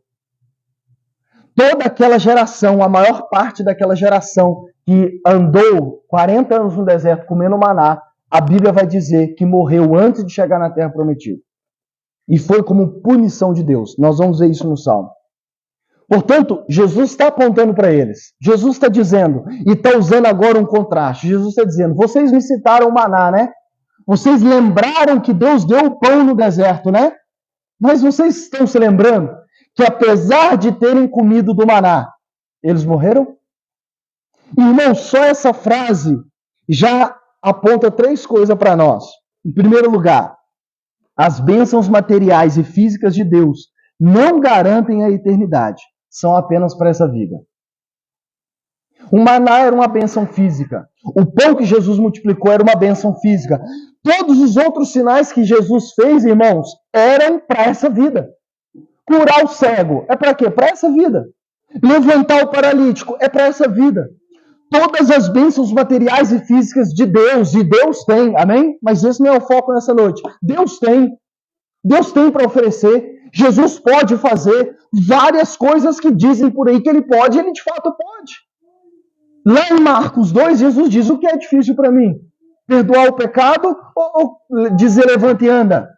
Toda aquela geração, a maior parte daquela geração que andou 40 anos no deserto comendo maná, a Bíblia vai dizer que morreu antes de chegar na terra prometida. E foi como punição de Deus. Nós vamos ver isso no Salmo. Portanto, Jesus está apontando para eles. Jesus está dizendo, e está usando agora um contraste. Jesus está dizendo, vocês me citaram o maná, né? Vocês lembraram que Deus deu o pão no deserto, né? Mas vocês estão se lembrando que apesar de terem comido do maná, eles morreram? Irmão, só essa frase já aponta três coisas para nós. Em primeiro lugar, as bênçãos materiais e físicas de Deus não garantem a eternidade, são apenas para essa vida. O maná era uma bênção física. O pão que Jesus multiplicou era uma bênção física. Todos os outros sinais que Jesus fez, irmãos, eram para essa vida. Curar o cego é para quê? Para essa vida. Levantar o paralítico é para essa vida. Todas as bênçãos materiais e físicas de Deus, e Deus tem, amém? Mas esse não é o foco nessa noite. Deus tem para oferecer. Jesus pode fazer várias coisas que dizem por aí que ele pode, e ele de fato pode. Lá em Marcos 2, Jesus diz, o que é difícil para mim? Perdoar o pecado ou dizer levante e anda?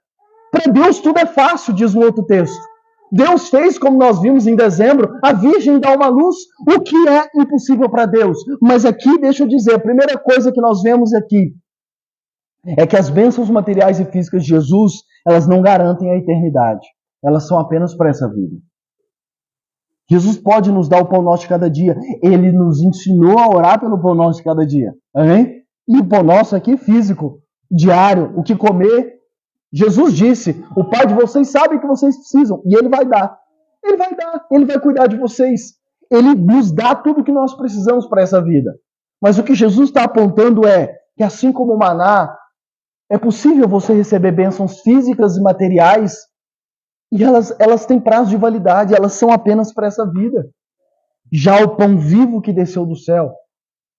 Para Deus tudo é fácil, diz no outro texto. Deus fez, como nós vimos em dezembro, a Virgem dar uma luz, o que é impossível para Deus. Mas aqui, deixa eu dizer, a primeira coisa que nós vemos aqui é que as bênçãos materiais e físicas de Jesus, elas não garantem a eternidade. Elas são apenas para essa vida. Jesus pode nos dar o pão nosso de cada dia. Ele nos ensinou a orar pelo pão nosso de cada dia. Amém? E o pão nosso aqui físico, diário, o que comer. Jesus disse, o Pai de vocês sabe o que vocês precisam. E Ele vai dar. Ele vai dar. Ele vai cuidar de vocês. Ele nos dá tudo o que nós precisamos para essa vida. Mas o que Jesus está apontando é que assim como o maná, é possível você receber bênçãos físicas e materiais e elas têm prazo de validade, elas são apenas para essa vida. Já o pão vivo que desceu do céu,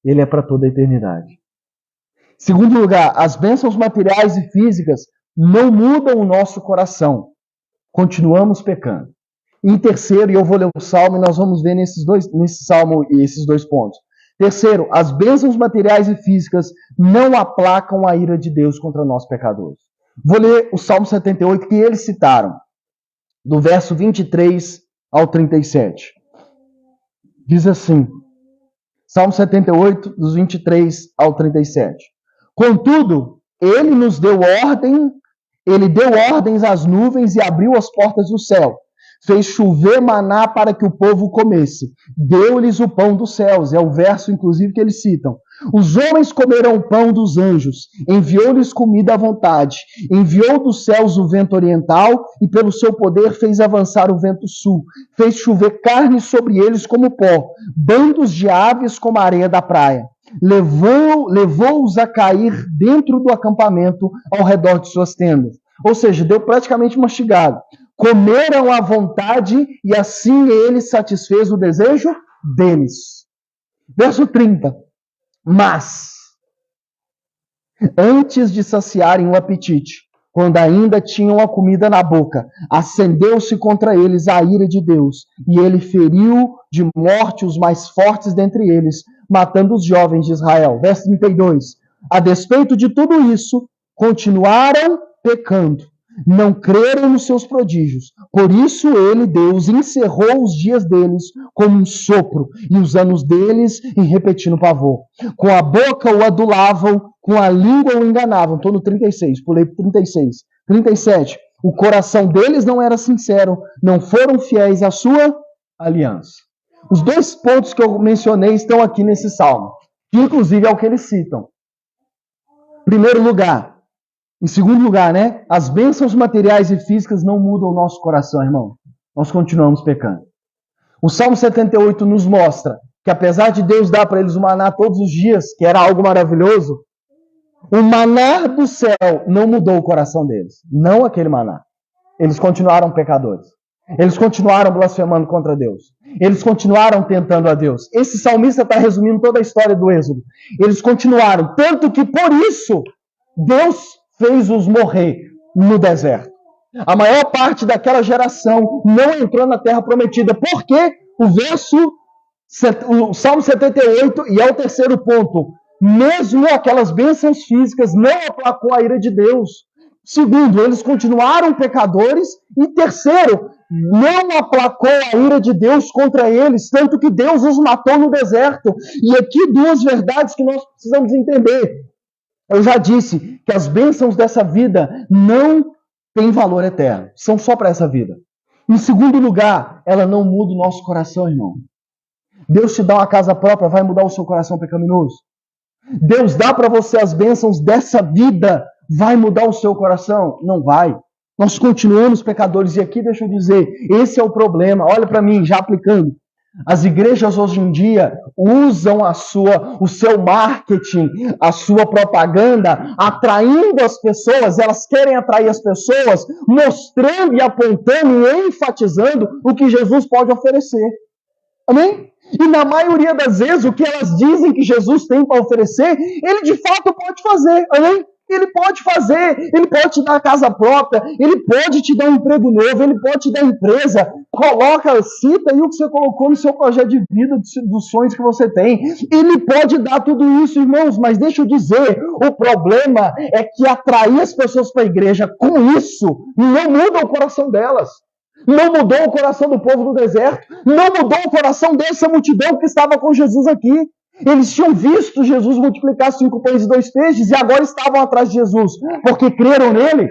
ele é para toda a eternidade. Segundo lugar, as bênçãos materiais e físicas não mudam o nosso coração. Continuamos pecando. Em terceiro, e eu vou ler o Salmo e nós vamos ver nesse Salmo esses dois pontos. Terceiro, as bênçãos materiais e físicas não aplacam a ira de Deus contra nós pecadores. Vou ler o Salmo 78 que eles citaram, do verso 23 ao 37. Diz assim, Salmo 78, dos 23 ao 37. Contudo, ele nos deu ordem, ele deu ordens às nuvens e abriu as portas do céu. Fez chover maná para que o povo comesse. Deu-lhes o pão dos céus. É o verso, inclusive, que eles citam. Os homens comerão o pão dos anjos. Enviou-lhes comida à vontade. Enviou dos céus o vento oriental e pelo seu poder fez avançar o vento sul. Fez chover carne sobre eles como pó. Bandos de aves como a areia da praia. Levou-os a cair dentro do acampamento ao redor de suas tendas. Ou seja, deu praticamente mastigado. Comeram à vontade e assim ele satisfez o desejo deles. Verso 30. Mas, antes de saciarem o apetite, quando ainda tinham a comida na boca, acendeu-se contra eles a ira de Deus, e ele feriu de morte os mais fortes dentre eles, matando os jovens de Israel. Verso 32. A despeito de tudo isso, continuaram pecando. Não creram nos seus prodígios. Por isso ele, Deus, encerrou os dias deles como um sopro e os anos deles em repetindo pavor. Com a boca o adulavam, com a língua o enganavam. Estou no 36, pulei para 36. 37. O coração deles não era sincero, não foram fiéis à sua aliança. Os dois pontos que eu mencionei estão aqui nesse salmo, que inclusive é o que eles citam. Primeiro lugar, em segundo lugar, as bênçãos materiais e físicas não mudam o nosso coração, irmão. Nós continuamos pecando. O Salmo 78 nos mostra que apesar de Deus dar para eles o maná todos os dias, que era algo maravilhoso, o maná do céu não mudou o coração deles. Não aquele maná. Eles continuaram pecadores. Eles continuaram blasfemando contra Deus. Eles continuaram tentando a Deus. Esse salmista está resumindo toda a história do Êxodo. Eles continuaram, tanto que por isso Deus fez-os morrer no deserto. A maior parte daquela geração não entrou na terra prometida. Porque o Salmo 78, e é o terceiro ponto, mesmo aquelas bênçãos físicas não aplacou a ira de Deus. Segundo, eles continuaram pecadores. E terceiro, não aplacou a ira de Deus contra eles, tanto que Deus os matou no deserto. E aqui duas verdades que nós precisamos entender. Eu já disse que as bênçãos dessa vida não têm valor eterno, são só para essa vida. Em segundo lugar, ela não muda o nosso coração, irmão. Deus te dá uma casa própria, vai mudar o seu coração pecaminoso? Deus dá para você as bênçãos dessa vida, vai mudar o seu coração? Não vai. Nós continuamos pecadores. E aqui deixa eu dizer, esse é o problema. Olha para mim, já aplicando. As igrejas hoje em dia usam o seu marketing, a sua propaganda, atraindo as pessoas. Elas querem atrair as pessoas, mostrando e apontando e enfatizando o que Jesus pode oferecer. Amém? E na maioria das vezes, o que elas dizem que Jesus tem para oferecer, ele de fato pode fazer. Amém? Ele pode fazer, ele pode te dar casa própria, ele pode te dar um emprego novo, ele pode te dar empresa. Coloca, cita aí o que você colocou no seu projeto de vida, dos sonhos que você tem. Ele pode dar tudo isso, irmãos, mas deixa eu dizer, o problema é que atrair as pessoas para a igreja com isso não muda o coração delas. Não mudou o coração do povo do deserto, não mudou o coração dessa multidão que estava com Jesus aqui. Eles tinham visto Jesus multiplicar 5 pães e 2 peixes e agora estavam atrás de Jesus. Porque creram nele?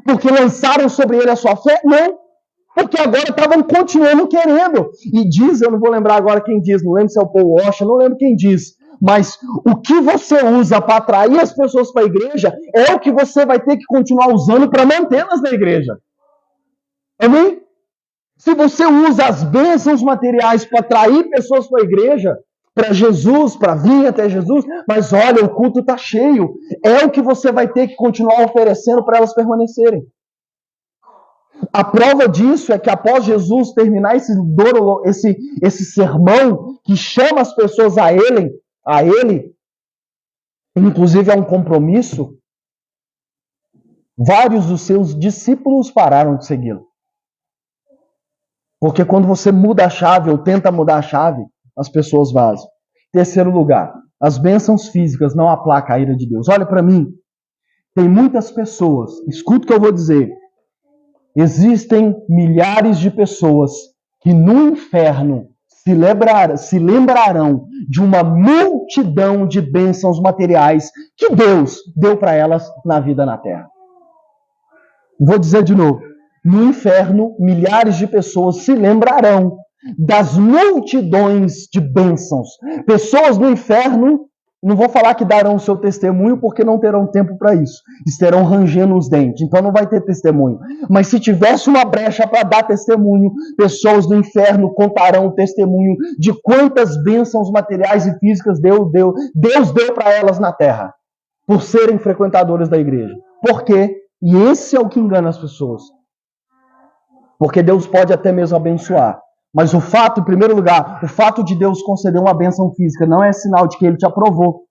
Porque lançaram sobre ele a sua fé? Não. Porque agora estavam continuando querendo. E diz, eu não vou lembrar agora quem diz, não lembro se é o Paul Washer, não lembro quem diz. Mas o que você usa para atrair as pessoas para a igreja é o que você vai ter que continuar usando para mantê-las na igreja. Amém? Se você usa as bênçãos materiais para atrair pessoas para a igreja, para Jesus, para vir até Jesus, mas olha, o culto está cheio. É o que você vai ter que continuar oferecendo para elas permanecerem. A prova disso é que após Jesus terminar esse sermão que chama as pessoas a ele, inclusive é um compromisso, vários dos seus discípulos pararam de segui-lo. Porque quando você muda a chave ou tenta mudar a chave, as pessoas vazam. Terceiro lugar, as bênçãos físicas não aplacam a ira de Deus. Olha para mim, tem muitas pessoas, escuta o que eu vou dizer, existem milhares de pessoas que no inferno se lembrarão de uma multidão de bênçãos materiais que Deus deu para elas na vida na terra. Vou dizer de novo, no inferno milhares de pessoas se lembrarão das multidões de bênçãos. Pessoas no inferno, não vou falar que darão o seu testemunho, porque não terão tempo para isso. Estarão rangendo os dentes, então não vai ter testemunho. Mas se tivesse uma brecha para dar testemunho, pessoas do inferno contarão o testemunho de quantas bênçãos materiais e físicas Deus deu para elas na terra, por serem frequentadoras da igreja. Por quê? E esse é o que engana as pessoas. Porque Deus pode até mesmo abençoar. Mas o fato, em primeiro lugar, o fato de Deus conceder uma bênção física não é sinal de que Ele te aprovou.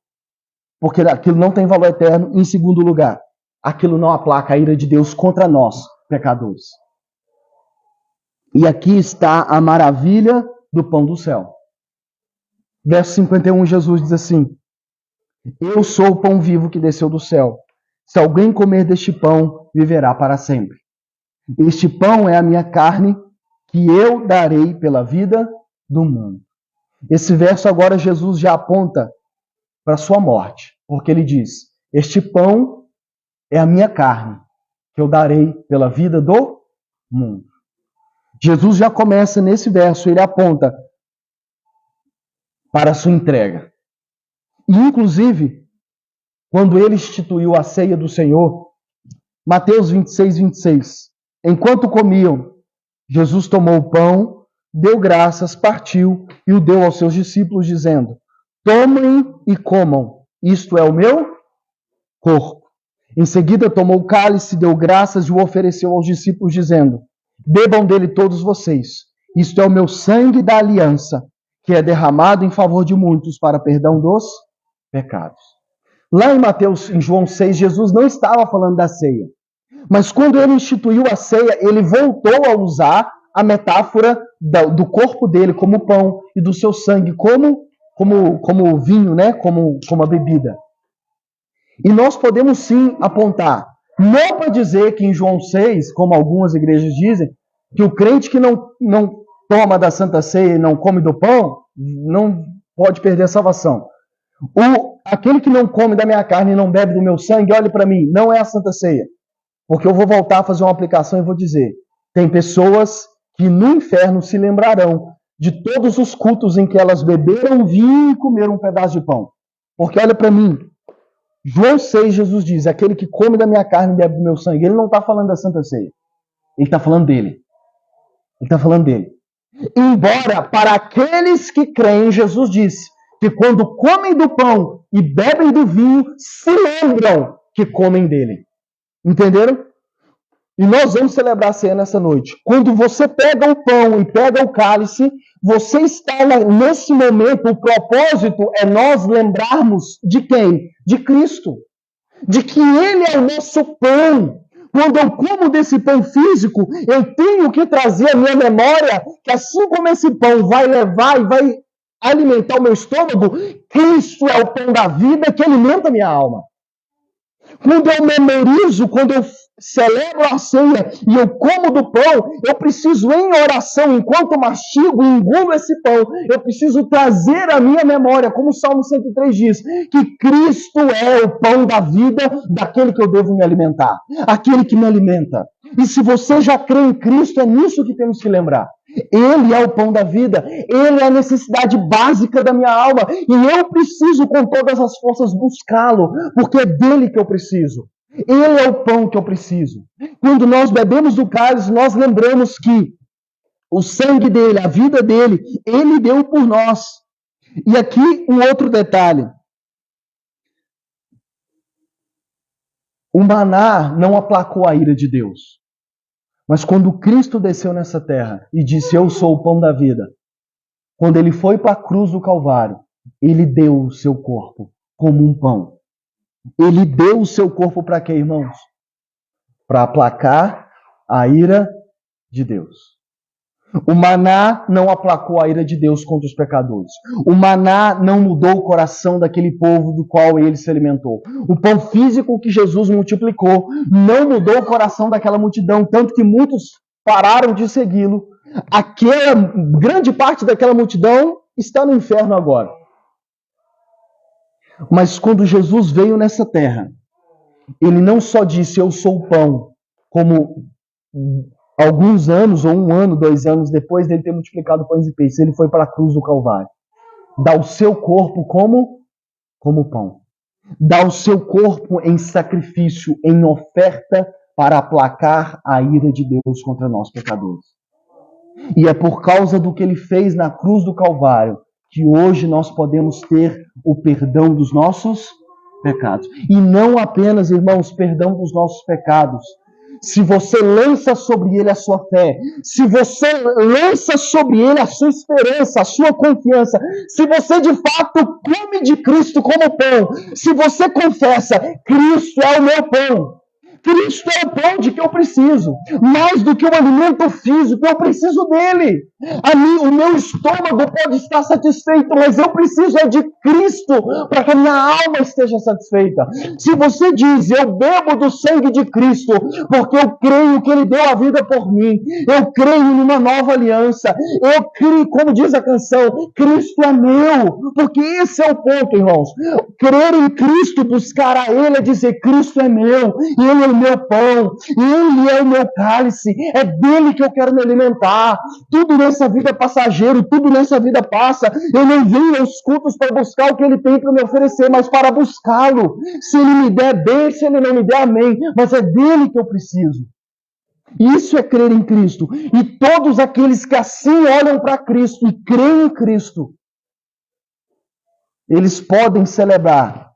Porque aquilo não tem valor eterno. Em segundo lugar, aquilo não aplaca a ira de Deus contra nós, pecadores. E aqui está a maravilha do pão do céu. Verso 51, Jesus diz assim: Eu sou o pão vivo que desceu do céu. Se alguém comer deste pão, viverá para sempre. Este pão é a minha carne, que eu darei pela vida do mundo. Esse verso agora Jesus já aponta para a sua morte, porque ele diz: este pão é a minha carne, que eu darei pela vida do mundo. Jesus já começa nesse verso, ele aponta para a sua entrega. E, inclusive, quando ele instituiu a ceia do Senhor, Mateus 26, 26, enquanto comiam, Jesus tomou o pão, deu graças, partiu e o deu aos seus discípulos, dizendo: tomem e comam, isto é o meu corpo. Em seguida tomou o cálice, deu graças e o ofereceu aos discípulos, dizendo: bebam dele todos vocês, isto é o meu sangue da aliança, que é derramado em favor de muitos para perdão dos pecados. Lá em João 6, Jesus não estava falando da ceia. Mas quando ele instituiu a ceia, ele voltou a usar a metáfora do corpo dele como pão e do seu sangue como vinho, né? como a bebida. E nós podemos sim apontar Não para dizer que em João 6, como algumas igrejas dizem, que o crente que não toma da Santa Ceia e não come do pão, não pode perder a salvação. Aquele que não come da minha carne e não bebe do meu sangue, olhe para mim, não é a Santa Ceia. Porque eu vou voltar a fazer uma aplicação e vou dizer, tem pessoas que no inferno se lembrarão de todos os cultos em que elas beberam vinho e comeram um pedaço de pão. Porque olha para mim, João 6, Jesus diz, aquele que come da minha carne e bebe do meu sangue, ele não está falando da Santa Ceia. Ele está falando dele. Ele está falando dele. Embora, para aqueles que creem, Jesus disse que quando comem do pão e bebem do vinho, se lembram que comem dele. Entenderam? E nós vamos celebrar a ceia nessa noite. Quando você pega o pão e pega o cálice, você está nesse momento, o propósito é nós lembrarmos de quem? De Cristo. De que Ele é o nosso pão. Quando eu como desse pão físico, eu tenho que trazer à minha memória que assim como esse pão vai levar e vai alimentar o meu estômago, Cristo é o pão da vida que alimenta a minha alma. Quando eu memorizo, quando eu celebro a ceia e eu como do pão, eu preciso em oração, enquanto mastigo e engulo esse pão, eu preciso trazer à minha memória, como o Salmo 103 diz, que Cristo é o pão da vida daquele que eu devo me alimentar, aquele que me alimenta. E se você já crê em Cristo, é nisso que temos que lembrar. Ele é o pão da vida, Ele é a necessidade básica da minha alma, e eu preciso com todas as forças buscá-lo, porque é dele que eu preciso. Ele é o pão que eu preciso. Quando nós bebemos do cálice, nós lembramos que o sangue dele, a vida dele, ele deu por nós. E aqui um outro detalhe. O maná não aplacou a ira de Deus. Mas quando Cristo desceu nessa terra e disse, eu sou o pão da vida, quando ele foi para a cruz do Calvário, ele deu o seu corpo como um pão. Ele deu o seu corpo para quê, irmãos? Para aplacar a ira de Deus. O maná não aplacou a ira de Deus contra os pecadores. O maná não mudou o coração daquele povo do qual ele se alimentou. O pão físico que Jesus multiplicou não mudou o coração daquela multidão, tanto que muitos pararam de segui-lo. Aquela grande parte daquela multidão está no inferno agora. Mas quando Jesus veio nessa terra, ele não só disse, eu sou o pão, como alguns anos, ou 1 ano, 2 anos depois dele ter multiplicado pães e peixes, ele foi para a cruz do Calvário. Dá o seu corpo como pão. Dá o seu corpo em sacrifício, em oferta, para aplacar a ira de Deus contra nós pecadores. E é por causa do que ele fez na cruz do Calvário que hoje nós podemos ter o perdão dos nossos pecados. E não apenas, irmãos, perdão dos nossos pecados. Se você lança sobre ele a sua fé, se você lança sobre ele a sua esperança, a sua confiança, se você de fato come de Cristo como pão, se você confessa, Cristo é o meu pão, Cristo é o pão de que eu preciso, mais do que o alimento físico, eu preciso dele. O meu estômago pode estar satisfeito, mas eu preciso de Cristo para que a minha alma esteja satisfeita. Se você diz, eu bebo do sangue de Cristo, porque eu creio que ele deu a vida por mim, eu creio numa nova aliança, eu creio, como diz a canção, Cristo é meu, porque esse é o ponto, irmãos. Crer em Cristo, buscar a ele, é dizer, Cristo é meu, ele é o meu pão, ele é o meu cálice, é dele que eu quero me alimentar. Tudo nessa vida é passageiro, tudo nessa vida passa. Eu não venho aos cultos para buscar o que ele tem para me oferecer, mas para buscá-lo. Se ele me der, bem, se ele não me der, amém. Mas é dele que eu preciso. Isso é crer em Cristo. E todos aqueles que assim olham para Cristo e creem em Cristo, eles podem celebrar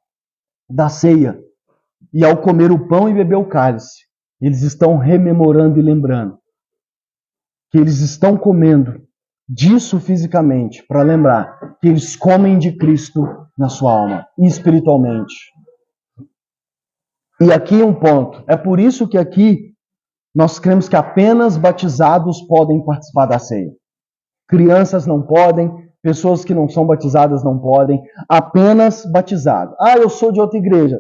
da ceia. E ao comer o pão e beber o cálice, eles estão rememorando e lembrando que eles estão comendo disso fisicamente, para lembrar que eles comem de Cristo na sua alma, espiritualmente. E aqui um ponto. É por isso que aqui nós cremos que apenas batizados podem participar da ceia. Crianças não podem, pessoas que não são batizadas não podem, apenas batizados. Ah, eu sou de outra igreja.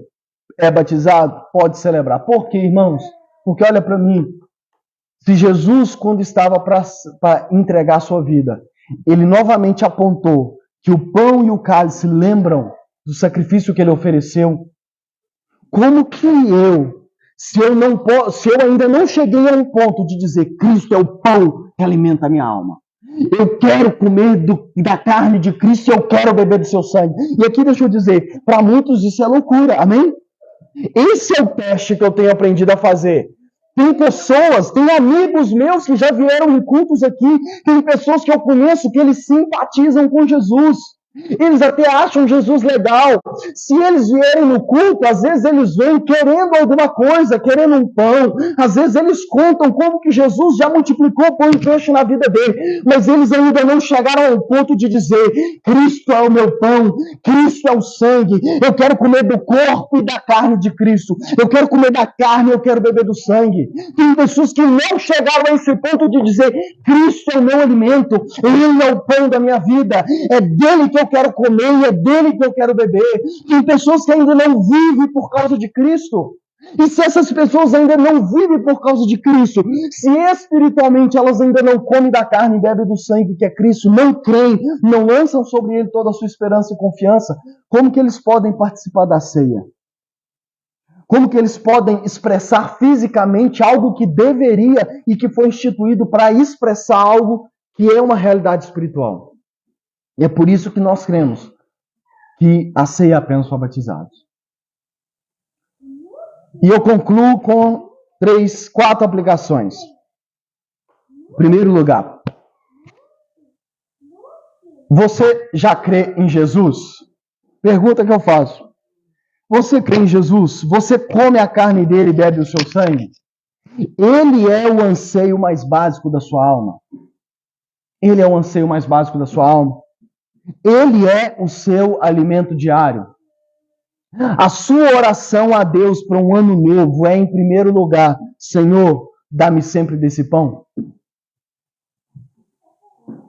é batizado, pode celebrar. Por quê, irmãos? Porque olha para mim, se Jesus, quando estava para entregar a sua vida, ele novamente apontou que o pão e o cálice lembram do sacrifício que ele ofereceu, como que se eu ainda não cheguei a um ponto de dizer Cristo é o pão que alimenta a minha alma, eu quero comer da carne de Cristo, eu quero beber do seu sangue. E aqui deixa eu dizer, para muitos isso é loucura, amém? Esse é o teste que eu tenho aprendido a fazer. Tem pessoas, tem amigos meus que já vieram em cultos aqui, tem pessoas que eu conheço que eles simpatizam com Jesus. Eles até acham Jesus legal. Se eles vierem no culto, às vezes eles vêm querendo alguma coisa, querendo um pão. Às vezes eles contam como que Jesus já multiplicou pão e peixe na vida dele. Mas eles ainda não chegaram ao ponto de dizer, Cristo é o meu pão, Cristo é o sangue. Eu quero comer do corpo e da carne de Cristo. Eu quero comer da carne, eu quero beber do sangue. Tem pessoas que não chegaram a esse ponto de dizer, Cristo é o meu alimento, Ele é o pão da minha vida. É dele que eu quero comer e é dele que eu quero beber. Tem pessoas que ainda não vivem por causa de Cristo. E se essas pessoas ainda não vivem por causa de Cristo, se espiritualmente elas ainda não comem da carne e bebem do sangue que é Cristo, não creem, não lançam sobre ele toda a sua esperança e confiança, como que eles podem participar da ceia? Como que eles podem expressar fisicamente algo que deveria e que foi instituído para expressar algo que é uma realidade espiritual? E é por isso que nós cremos que a ceia é apenas para batizados. E eu concluo com 4 aplicações. Em primeiro lugar, você já crê em Jesus? Pergunta que eu faço. Você crê em Jesus? Você come a carne dele e bebe o seu sangue? Ele é o anseio mais básico da sua alma. Ele é o anseio mais básico da sua alma. Ele é o seu alimento diário. A sua oração a Deus para um ano novo é, em primeiro lugar, Senhor, dá-me sempre desse pão.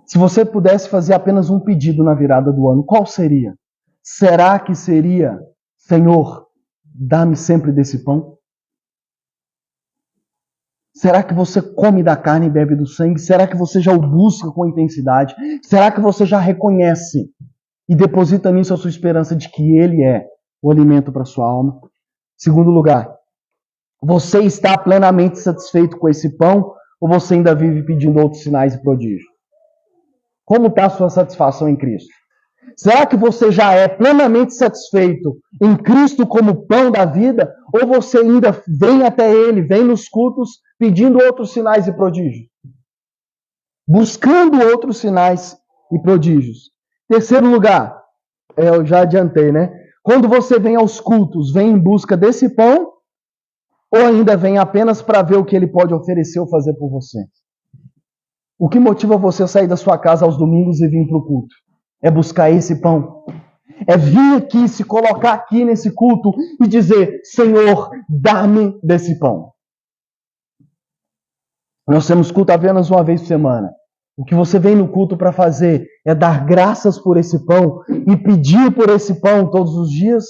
Se você pudesse fazer apenas um pedido na virada do ano, qual seria? Será que seria, Senhor, dá-me sempre desse pão? Será que você come da carne e bebe do sangue? Será que você já o busca com intensidade? Será que você já reconhece e deposita nisso a sua esperança de que Ele é o alimento para a sua alma? Segundo lugar, você está plenamente satisfeito com esse pão ou você ainda vive pedindo outros sinais e prodígios? Como está a sua satisfação em Cristo? Será que você já é plenamente satisfeito em Cristo como pão da vida? Ou você ainda vem até Ele, vem nos cultos pedindo outros sinais e prodígios? Buscando outros sinais e prodígios. Terceiro lugar, eu já adiantei, né? Quando você vem aos cultos, vem em busca desse pão ou ainda vem apenas para ver o que Ele pode oferecer ou fazer por você? O que motiva você a sair da sua casa aos domingos e vir para o culto? É buscar esse pão. É vir aqui, se colocar aqui nesse culto e dizer, Senhor, dá-me desse pão. Nós temos culto apenas uma vez por semana. O que você vem no culto para fazer é dar graças por esse pão e pedir por esse pão todos os dias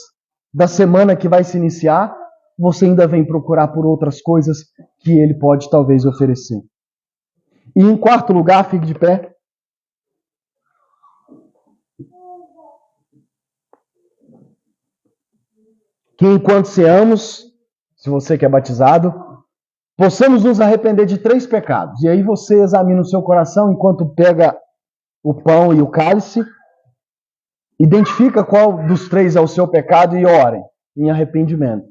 da semana que vai se iniciar. Você ainda vem procurar por outras coisas que Ele pode talvez oferecer. E em quarto lugar, fique de pé. Que enquanto ceamos, se você que é batizado, possamos nos arrepender de 3 pecados. E aí você examina o seu coração enquanto pega o pão e o cálice, identifica qual dos 3 é o seu pecado e ore em arrependimento.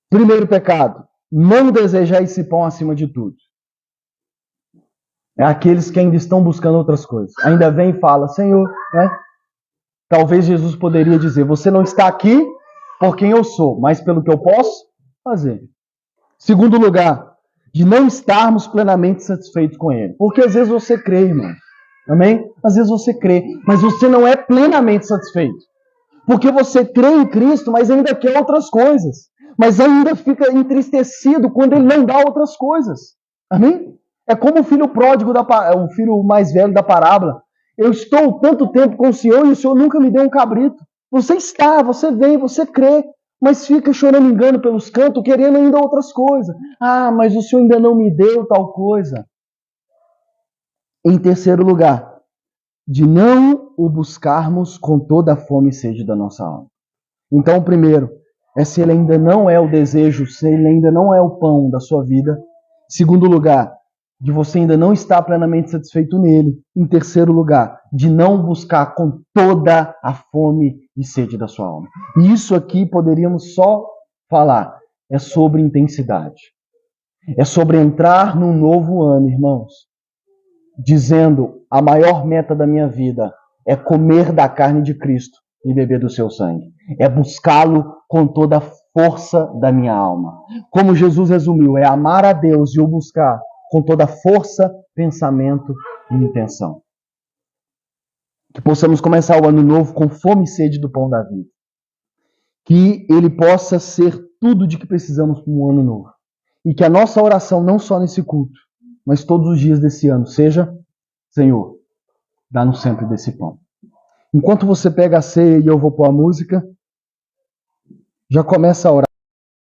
Primeiro pecado, não desejar esse pão acima de tudo. É aqueles que ainda estão buscando outras coisas. Ainda vem e fala, Senhor, né? Talvez Jesus poderia dizer, você não está aqui por quem eu sou, mas pelo que eu posso fazer. Segundo lugar, de não estarmos plenamente satisfeitos com Ele. Porque às vezes você crê, irmão. Amém? Às vezes você crê, mas você não é plenamente satisfeito. Porque você crê em Cristo, mas ainda quer outras coisas. Mas ainda fica entristecido quando Ele não dá outras coisas. Amém? É como o filho pródigo, o filho mais velho da parábola. Eu estou tanto tempo com o Senhor e o Senhor nunca me deu um cabrito. Você está, você vem, você crê, mas fica chorando engano pelos cantos, querendo ainda outras coisas. Ah, mas o Senhor ainda não me deu tal coisa. Em terceiro lugar, de não o buscarmos com toda a fome e sede da nossa alma. Então, o primeiro é se ele ainda não é o desejo, se ele ainda não é o pão da sua vida. Segundo lugar, de você ainda não estar plenamente satisfeito nele. Em terceiro lugar, de não buscar com toda a fome e sede da sua alma. E isso aqui poderíamos só falar, é sobre intensidade. É sobre entrar num novo ano, irmãos, dizendo, a maior meta da minha vida é comer da carne de Cristo e beber do seu sangue. É buscá-lo com toda a força da minha alma. Como Jesus resumiu, é amar a Deus e o buscar com toda a força, pensamento e intenção. Que possamos começar o ano novo com fome e sede do pão da vida. Que ele possa ser tudo de que precisamos para um ano novo. E que a nossa oração, não só nesse culto, mas todos os dias desse ano, seja: Senhor, dá-nos sempre desse pão. Enquanto você pega a ceia e eu vou pôr a música, já começa a orar.